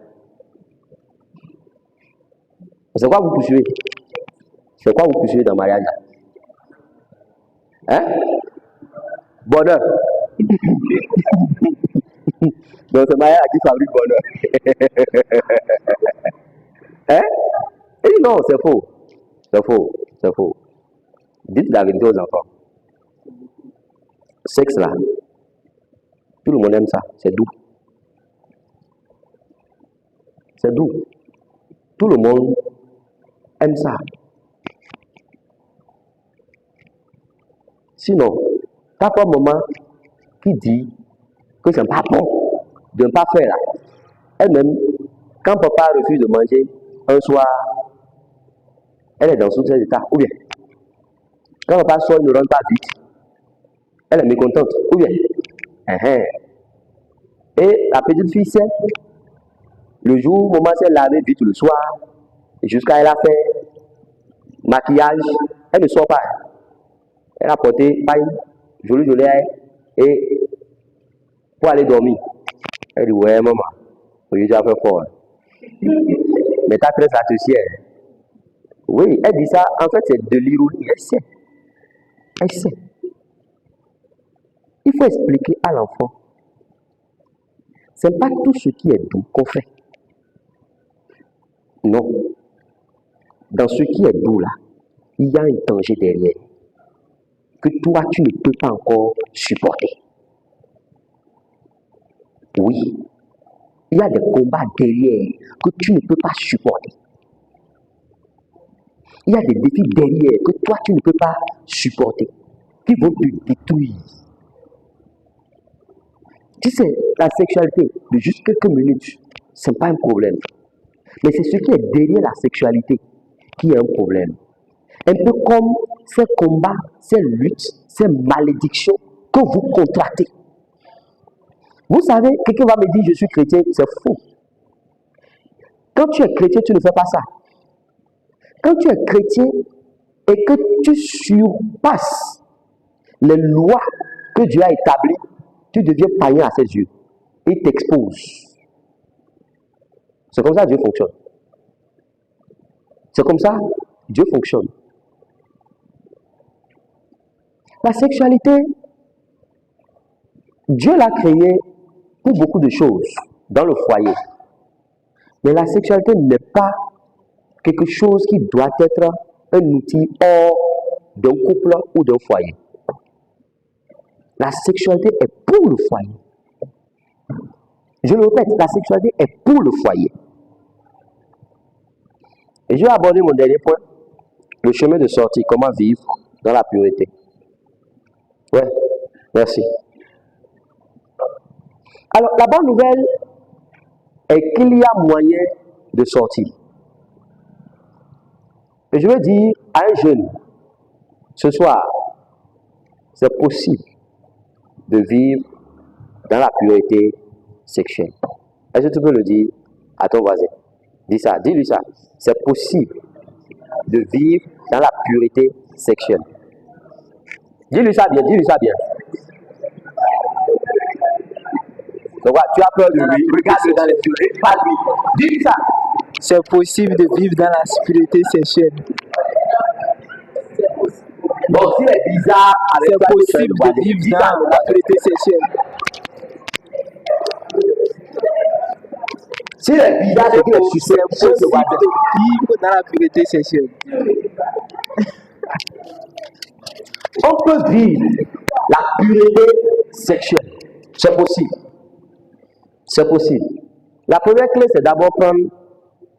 C'est quoi que vous poursuivez? C'est quoi que vous poursuivez dans le mariage là? Hein? Bonheur. Donc c'est mariage qui fabrique bonheur. Hein? Et non, c'est faux. C'est faux. C'est faux. Dites la vérité aux enfants. Sexe là, tout le monde aime ça. C'est doux. C'est doux. Tout le monde aime ça. Sinon, t'as pas maman qui dit que c'est pas bon de ne pas faire là. Elle-même, quand papa refuse de manger un soir, elle est dans tous ses états. Ou bien, quand papa sort, il ne rentre pas vite. Elle est mécontente. Ou bien, et la petite fille sait, le jour où maman s'est lavée vite le soir, jusqu'à elle a fait maquillage, elle ne sort pas. Elle a porté paille, joli et pour aller dormir. Elle dit, ouais maman, aujourd'hui tu as fait fort. Mais tu as très satisfait. Oui, elle dit ça, en fait c'est de l'ironie, elle sait. Elle sait. Il faut expliquer à l'enfant. Ce n'est pas tout ce qui est doux qu'on fait. Non. Dans ce qui est doux là, il y a un danger derrière que toi tu ne peux pas encore supporter. Oui. Il y a des combats derrière que tu ne peux pas supporter. Il y a des défis derrière que toi tu ne peux pas supporter, qui vont te détruire. Tu sais, la sexualité de juste quelques minutes, ce n'est pas un problème. Mais c'est ce qui est derrière la sexualité qui est un problème. Un peu comme ces combats, ces luttes, ces malédictions que vous contractez. Vous savez, quelqu'un va me dire je suis chrétien, c'est faux. Quand tu es chrétien, tu ne fais pas ça. Quand tu es chrétien et que tu surpasses les lois que Dieu a établies, tu deviens païen à ses yeux. Il t'expose. C'est comme ça que Dieu fonctionne. C'est comme ça, Dieu fonctionne. La sexualité, Dieu l'a créée pour beaucoup de choses dans le foyer. Mais la sexualité n'est pas quelque chose qui doit être un outil hors d'un couple ou d'un foyer. La sexualité est pour le foyer. Je le répète, la sexualité est pour le foyer. Et je vais aborder mon dernier point, le chemin de sortie, comment vivre dans la pureté. Ouais, merci. Alors, la bonne nouvelle est qu'il y a moyen de sortir. Et je veux dire à un jeune, ce soir, c'est possible de vivre dans la pureté sexuelle. Est-ce que tu peux le dire à ton voisin? Dis ça, dis-lui ça. C'est possible de vivre dans la pureté sexuelle. Dis-lui ça bien, dis-lui ça bien. Donc, tu as peur de lui, regarde dans les yeux, pas lui. Dis-lui ça. C'est possible de vivre dans la pureté sexuelle. Bon, s'il est bizarre, c'est possible de vivre dans la pureté sexuelle. S'il est bizarre, c'est possible de vivre dans la pureté sexuelle. On peut vivre la pureté sexuelle. C'est possible. C'est possible. La première clé, c'est d'abord prendre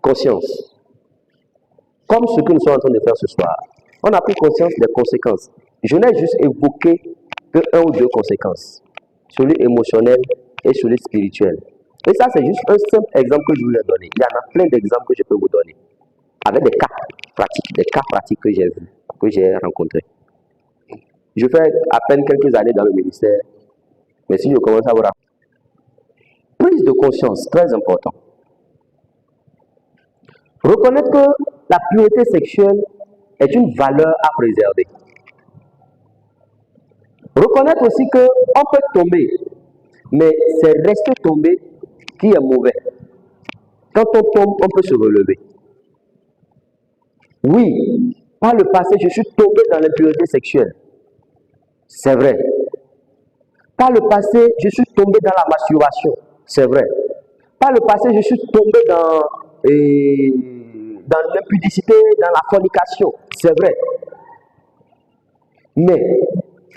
conscience. Comme ce que nous sommes en train de faire ce soir. On a pris conscience des conséquences. Je n'ai juste évoqué que 1 ou 2 conséquences. Celui émotionnel et celui spirituel. Et ça, c'est juste un simple exemple que je voulais donner. Il y en a plein d'exemples que je peux vous donner. Avec des cas pratiques que j'ai vus, que j'ai rencontrés. Je fais à peine quelques années dans le ministère. Mais si je commence à vous raconter. Prise de conscience, très important. Reconnaître que la pureté sexuelle est une valeur à préserver. Reconnaître aussi qu'on peut tomber, mais c'est rester tombé qui est mauvais. Quand on tombe, on peut se relever. Oui, par le passé, je suis tombé dans l'impureté sexuelle. C'est vrai. Par le passé, je suis tombé dans la masturbation. C'est vrai. Par le passé, je suis tombé dans l'impudicité, dans la fornication. C'est vrai. Mais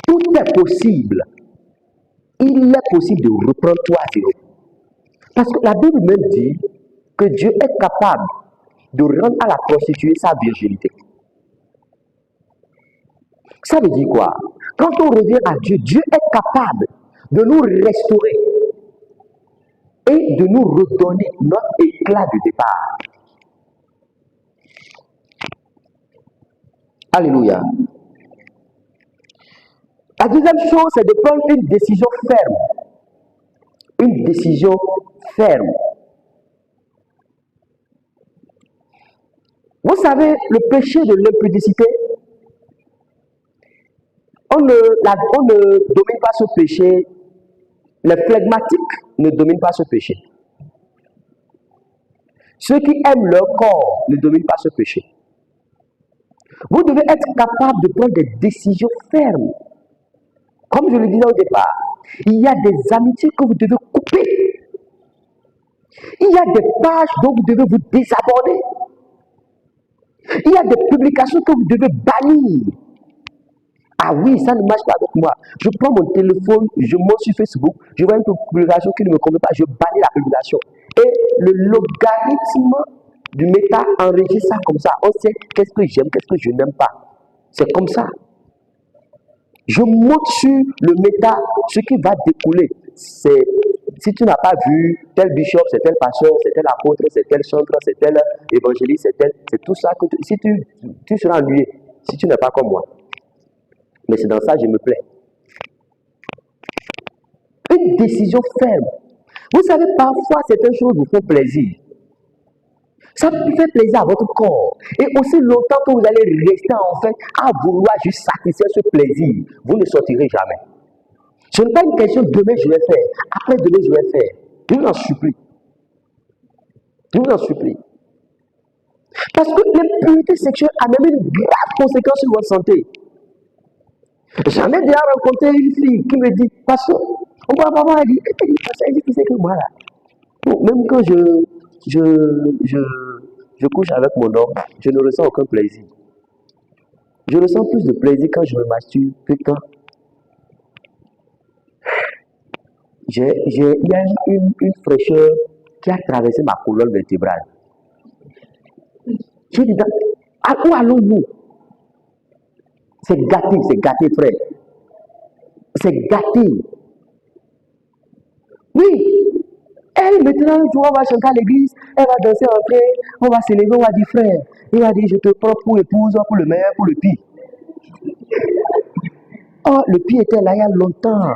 tout est possible. Il est possible de reprendre tout à zéro. Parce que la Bible même dit que Dieu est capable de rendre à la prostituée sa virginité. Ça veut dire quoi? Quand on revient à Dieu, Dieu est capable de nous restaurer et de nous redonner notre éclat de départ. Alléluia. La deuxième chose, c'est de prendre une décision ferme. Une décision ferme. Vous savez, le péché de l'impudicité, on ne domine pas ce péché. Les flegmatiques ne dominent pas ce péché. Ceux qui aiment leur corps ne dominent pas ce péché. Vous devez être capable de prendre des décisions fermes. Comme je le disais au départ, il y a des amitiés que vous devez couper. Il y a des pages dont vous devez vous désabonner. Il y a des publications que vous devez bannir. Ah oui, ça ne marche pas avec moi. Je prends mon téléphone, je monte sur Facebook, je vois une publication qui ne me convient pas, je bannis la publication. Et le logarithme du méta enregistre ça comme ça. On sait qu'est-ce que j'aime, qu'est-ce que je n'aime pas. C'est comme ça. Je monte sur le méta, ce qui va découler, c'est si tu n'as pas vu tel bishop, c'est tel pasteur, c'est tel apôtre, c'est tel chantre, c'est tel évangéliste, c'est tout ça que si tu seras ennuyé, si tu n'es pas comme moi. Mais c'est dans ça que je me plais. Une décision ferme. Vous savez, parfois, certaines choses vous font plaisir. Ça peut faire plaisir à votre corps. Et aussi longtemps que vous allez rester en fait à vouloir juste satisfaire ce plaisir, vous ne sortirez jamais. Ce n'est pas une question de demain je vais faire, après demain je vais faire. Je vous en supplie. Je vous en supplie. Parce que l'impureté sexuelle a même une grave conséquence sur votre santé. Jamais déjà rencontré une fille qui me dit, parce que, on va pas voir, elle dit, tu sais que moi là, bon, même quand je couche avec mon homme, je ne ressens aucun plaisir. Je ressens plus de plaisir quand je me masturbe que quand il y a une fraîcheur qui a traversé ma colonne vertébrale. J'ai dit, à où allons-nous? C'est gâté, frère. C'est gâté. Oui. Elle, maintenant, on va chanter à l'église, elle va danser en train, on va s'élever, on va dire, frère, il va dire, je te prends pour épouse, pour le meilleur, pour le pire. Oh, le pire était là il y a longtemps.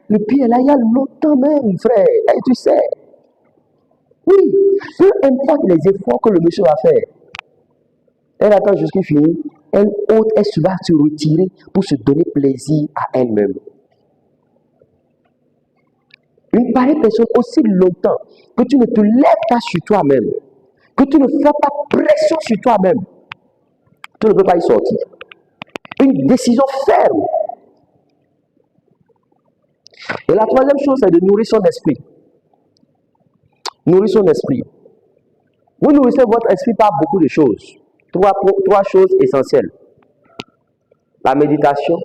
Le pire est là il y a longtemps même, frère. Et tu sais. Oui, peu importe les efforts que le monsieur va faire. Elle attend jusqu'à finir. Elle va se retirer pour se donner plaisir à elle-même. Une pareille personne, aussi longtemps que tu ne te lèves pas sur toi-même, que tu ne fais pas pression sur toi-même, tu ne peux pas y sortir. Une décision ferme. Et la troisième chose, c'est de nourrir son esprit. Nourrir son esprit. Vous nourrissez votre esprit par beaucoup de choses. Trois choses essentielles. La méditation,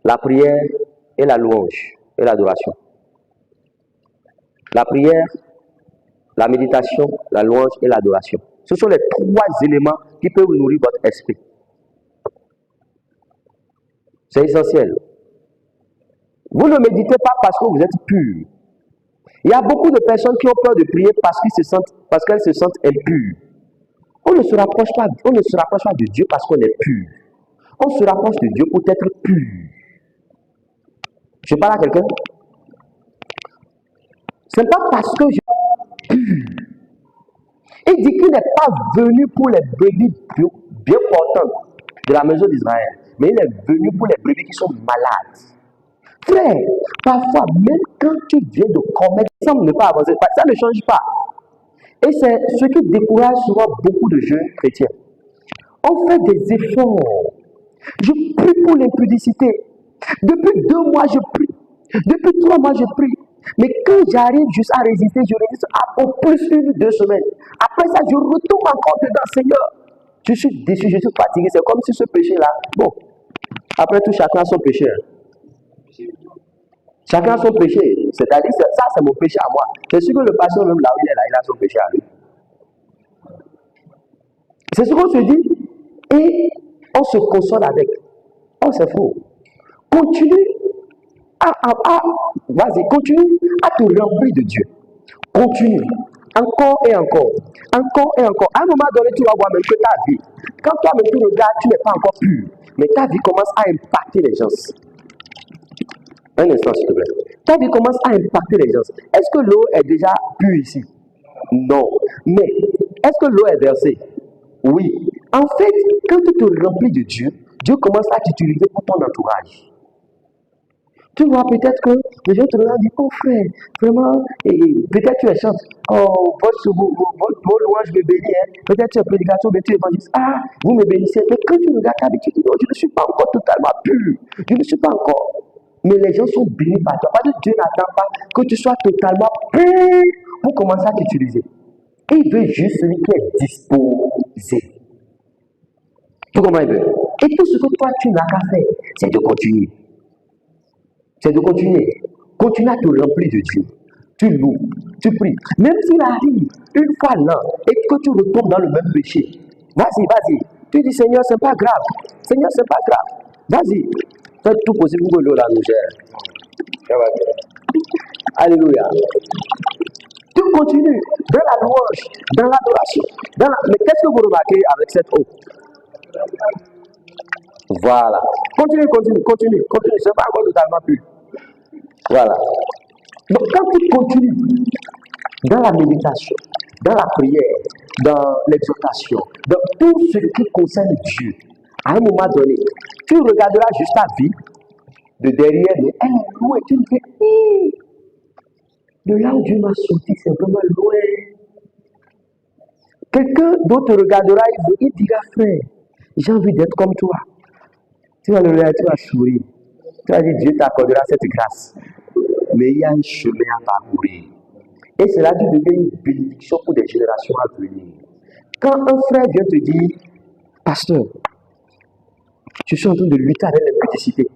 la prière et la louange et l'adoration. La prière, la méditation, la louange et l'adoration. Ce sont les trois éléments qui peuvent nourrir votre esprit. C'est essentiel. Vous ne méditez pas parce que vous êtes pur. Il y a beaucoup de personnes qui ont peur de prier parce qu'elles se sentent impures. On ne se rapproche pas de Dieu parce qu'on est pur. On se rapproche de Dieu pour être pur. Je parle à quelqu'un. Ce n'est pas parce que je suis pur. Il dit qu'il n'est pas venu pour les brebis bien portantes de la maison d'Israël, mais il est venu pour les brebis qui sont malades. Frère, parfois, même quand tu viens de commettre, ça ne pas avancer, ça ne change pas. Et c'est ce qui décourage souvent beaucoup de jeunes chrétiens. On fait des efforts. Je prie pour l'impudicité. Depuis 2 mois, je prie. Depuis 3 mois, je prie. Mais quand j'arrive juste à résister, je résiste au plus une 2 semaines. Après ça, je retombe encore dedans, Seigneur. Je suis déçu, je suis fatigué. C'est comme si ce péché-là, bon, après tout, chacun a son péché. Chacun a son péché. C'est-à-dire, ça, c'est mon péché à moi. C'est sûr que le pasteur, même là où il est là, il a son péché à lui. C'est ce qu'on se dit. Et on se console avec. Oh, c'est faux. Continue continue à te remplir de Dieu. Continue. Encore et encore. Encore et encore. À un moment donné, tu vas voir même que ta vie, quand toi-même tu regardes, tu n'es pas encore pur. Mais ta vie commence à impacter les gens. Un instant, s'il te plaît. Ta vie commence à impacter les gens. Est-ce que l'eau est déjà pure ici? Non. Mais est-ce que l'eau est versée? Oui. En fait, quand tu te remplis de Dieu, Dieu commence à t'utiliser pour ton entourage. Tu vois, peut-être que les gens te regardent et disent, oh frère, vraiment, peut-être tu es chante, oh, votre louange me bénit, hein. Peut-être tu es prédicateur, mais tu es évangéliste, ah, vous me bénissez, mais quand tu regardes ta vie, tu dis, non, je ne suis pas encore totalement pur, je ne suis pas encore, mais les gens sont bénis par toi, parce que Dieu n'attend pas que tu sois totalement pur pour commencer à t'utiliser. Et il veut juste celui qui est disposé. Tu comprends un peu? Et tout ce que toi tu n'as qu'à faire, c'est de continuer. C'est de continuer. Continue à te remplir de Dieu. Tu loues, tu pries. Même s'il arrive une fois là et que tu retombes dans le même péché, vas-y. Tu dis, Seigneur, c'est pas grave. Seigneur, c'est pas grave. Vas-y. Fais tout possible pour que l'eau là nous gère. Alléluia. Tu continues dans la louange, dans l'adoration. Mais qu'est-ce que vous remarquez avec cette eau? Voilà. Continue. C'est pas encore totalement pur. Voilà. Donc quand tu continues dans la méditation, dans la prière, dans l'exhortation, dans tout ce qui concerne Dieu, à un moment donné, tu regarderas juste ta vie de derrière, mais elle est loin, tu me fais, de là où Dieu m'a sorti, c'est vraiment loin. Quelqu'un d'autre te regardera, il dira, frère, j'ai envie d'être comme toi. Tu vas le regarder, tu vas sourire. Tu vas dire, Dieu t'accordera cette grâce. Mais il y a un chemin à parcourir. Et cela dû devenir une bénédiction pour des générations à venir. Quand un frère vient te dire, pasteur, je suis en train de lutter avec l'impudicité.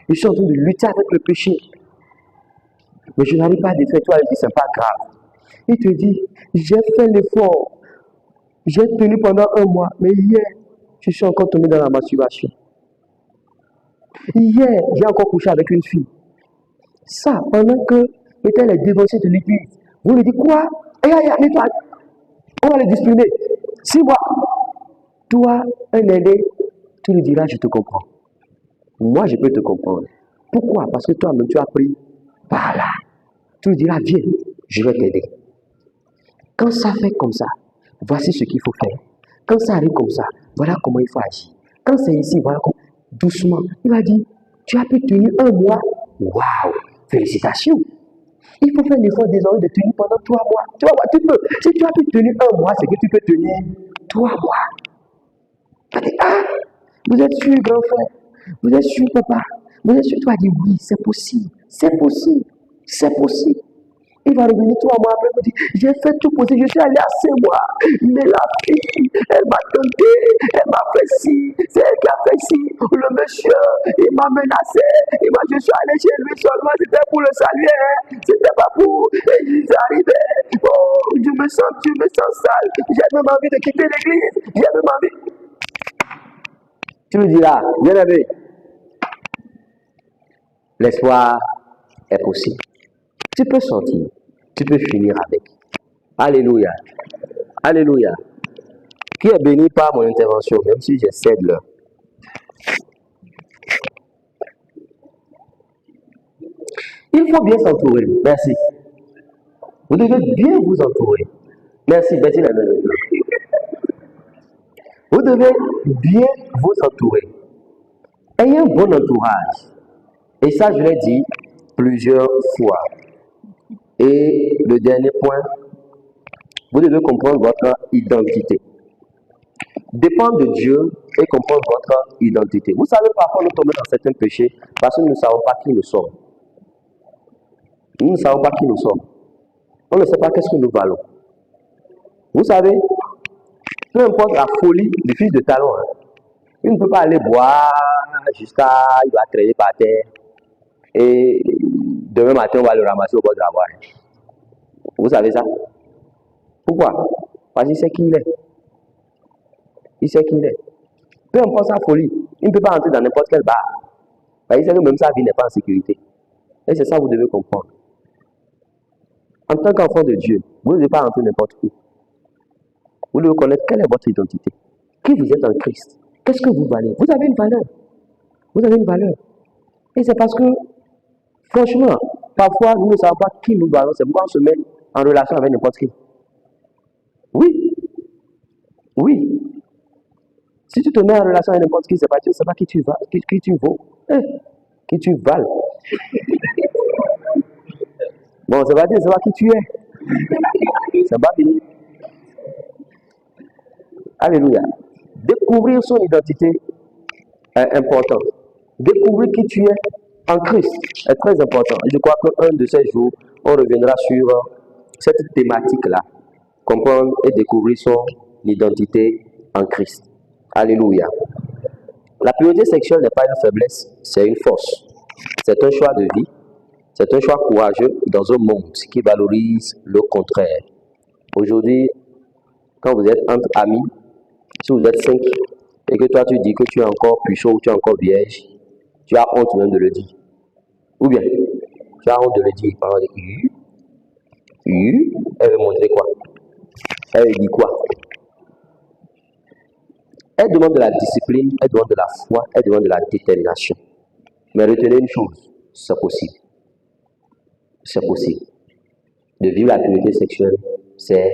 Je suis en train de lutter avec le péché. Mais je n'arrive pas à défaire. Toi, il dit, c'est pas grave. Il te dit, j'ai fait l'effort. J'ai tenu pendant 1 mois. Mais hier, je suis encore tombé dans la masturbation. Hier, j'ai encore couché avec une fille. Ça, pendant que étaient les dévanciers de l'église. Vous lui dites quoi? On va les discipliner. 6 mois. Toi, un aîné, tu lui diras, je te comprends. Moi, je peux te comprendre. Pourquoi? Parce que toi-même, tu as pris par là. Tu lui diras, viens, je vais t'aider. Quand ça fait comme ça, voici ce qu'il faut faire. Quand ça arrive comme ça, voilà comment il faut agir. Quand c'est ici, voilà comment. Doucement, il va dire, tu as pu tenir 1 mois. Waouh, félicitations. Il faut faire l'effort désormais de tenir pendant 3 mois. Tu vas voir, tu peux. Si tu as pu tenir 1 mois, c'est que tu peux tenir 3 mois. Tu dis, ah, vous êtes sûr, grand frère? Vous êtes sûr, papa? Vous êtes sûr? Tu vas dire, oui, c'est possible. C'est possible. C'est possible. Il va revenir 3 mois après, il me dit, j'ai fait tout possible, je suis allé à 5 mois. Mais la fille, elle m'a tenté, elle m'a fait ci, c'est elle qui a fait ci. Le monsieur, il m'a menacé. Moi, je suis allé chez lui seulement, c'était pour le saluer. Hein. C'était pas pour. Et il est arrivé. Oh, je me sens sale. J'ai même envie de quitter l'église. J'ai même envie. Tu me diras, bien aimé, l'espoir est possible. Tu peux sortir, tu peux finir avec. Alléluia. Alléluia. Qui est béni par mon intervention, même si j'excède l'heure. Il faut bien s'entourer. Merci. Vous devez bien vous entourer. Merci, Betty. Vous devez bien vous entourer. Ayez un bon entourage. Et ça, je l'ai dit plusieurs fois. Et le dernier point, vous devez comprendre votre identité. Dépendre de Dieu et comprendre votre identité. Vous savez, parfois nous tombons dans certains péchés parce que nous ne savons pas qui nous sommes. Nous ne savons pas qui nous sommes. On ne sait pas qu'est-ce que nous valons. Vous savez, peu importe la folie du fils de talon, hein, il ne peut pas aller boire jusqu'à... il va traîner par terre. Et demain matin, on va le ramasser au bord de la voie. Vous savez ça? Pourquoi? Parce qu'il sait qui il est. Il sait qui il est. Peu importe sa folie, il ne peut pas entrer dans n'importe quel bar. Parce qu'il sait que même sa vie n'est pas en sécurité. Et c'est ça que vous devez comprendre. En tant qu'enfant de Dieu, vous ne devez pas entrer n'importe où. Vous devez connaître quelle est votre identité. Qui vous êtes en Christ. Qu'est-ce que vous valez? Vous avez une valeur. Vous avez une valeur. Et c'est parce que, franchement, parfois, nous ne savons pas qui nous valons. C'est pourquoi on se met en relation avec n'importe qui. Oui. Oui. Si tu te mets en relation avec n'importe qui, c'est pas qui tu vas, qui tu vaux. Qui tu vales. Bon, ça va dire, c'est pas qui tu es. Ça va finir. Alléluia. Découvrir son identité est important. Découvrir qui tu es en Christ est très important. Je crois qu'un de ces jours, on reviendra sur cette thématique-là. Comprendre et découvrir son identité en Christ. Alléluia. La pureté sexuelle n'est pas une faiblesse, c'est une force. C'est un choix de vie. C'est un choix courageux dans un monde qui valorise le contraire. Aujourd'hui, quand vous êtes entre amis, si vous êtes 5 et que toi tu dis que tu es encore plus chaud ou tu es encore vierge, tu as honte même de le dire. Ou bien, tu as honte de le dire. Par exemple, elle veut montrer quoi? Elle dit quoi? Elle demande de la discipline, elle demande de la foi, elle demande de la détermination. Mais retenez une chose, c'est possible. C'est possible. De vivre la pureté sexuelle, c'est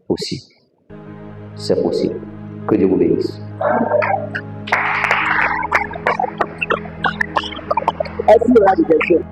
possible. C'est possible. Que Dieu vous bénisse. Est-ce qu'il y aura des questions?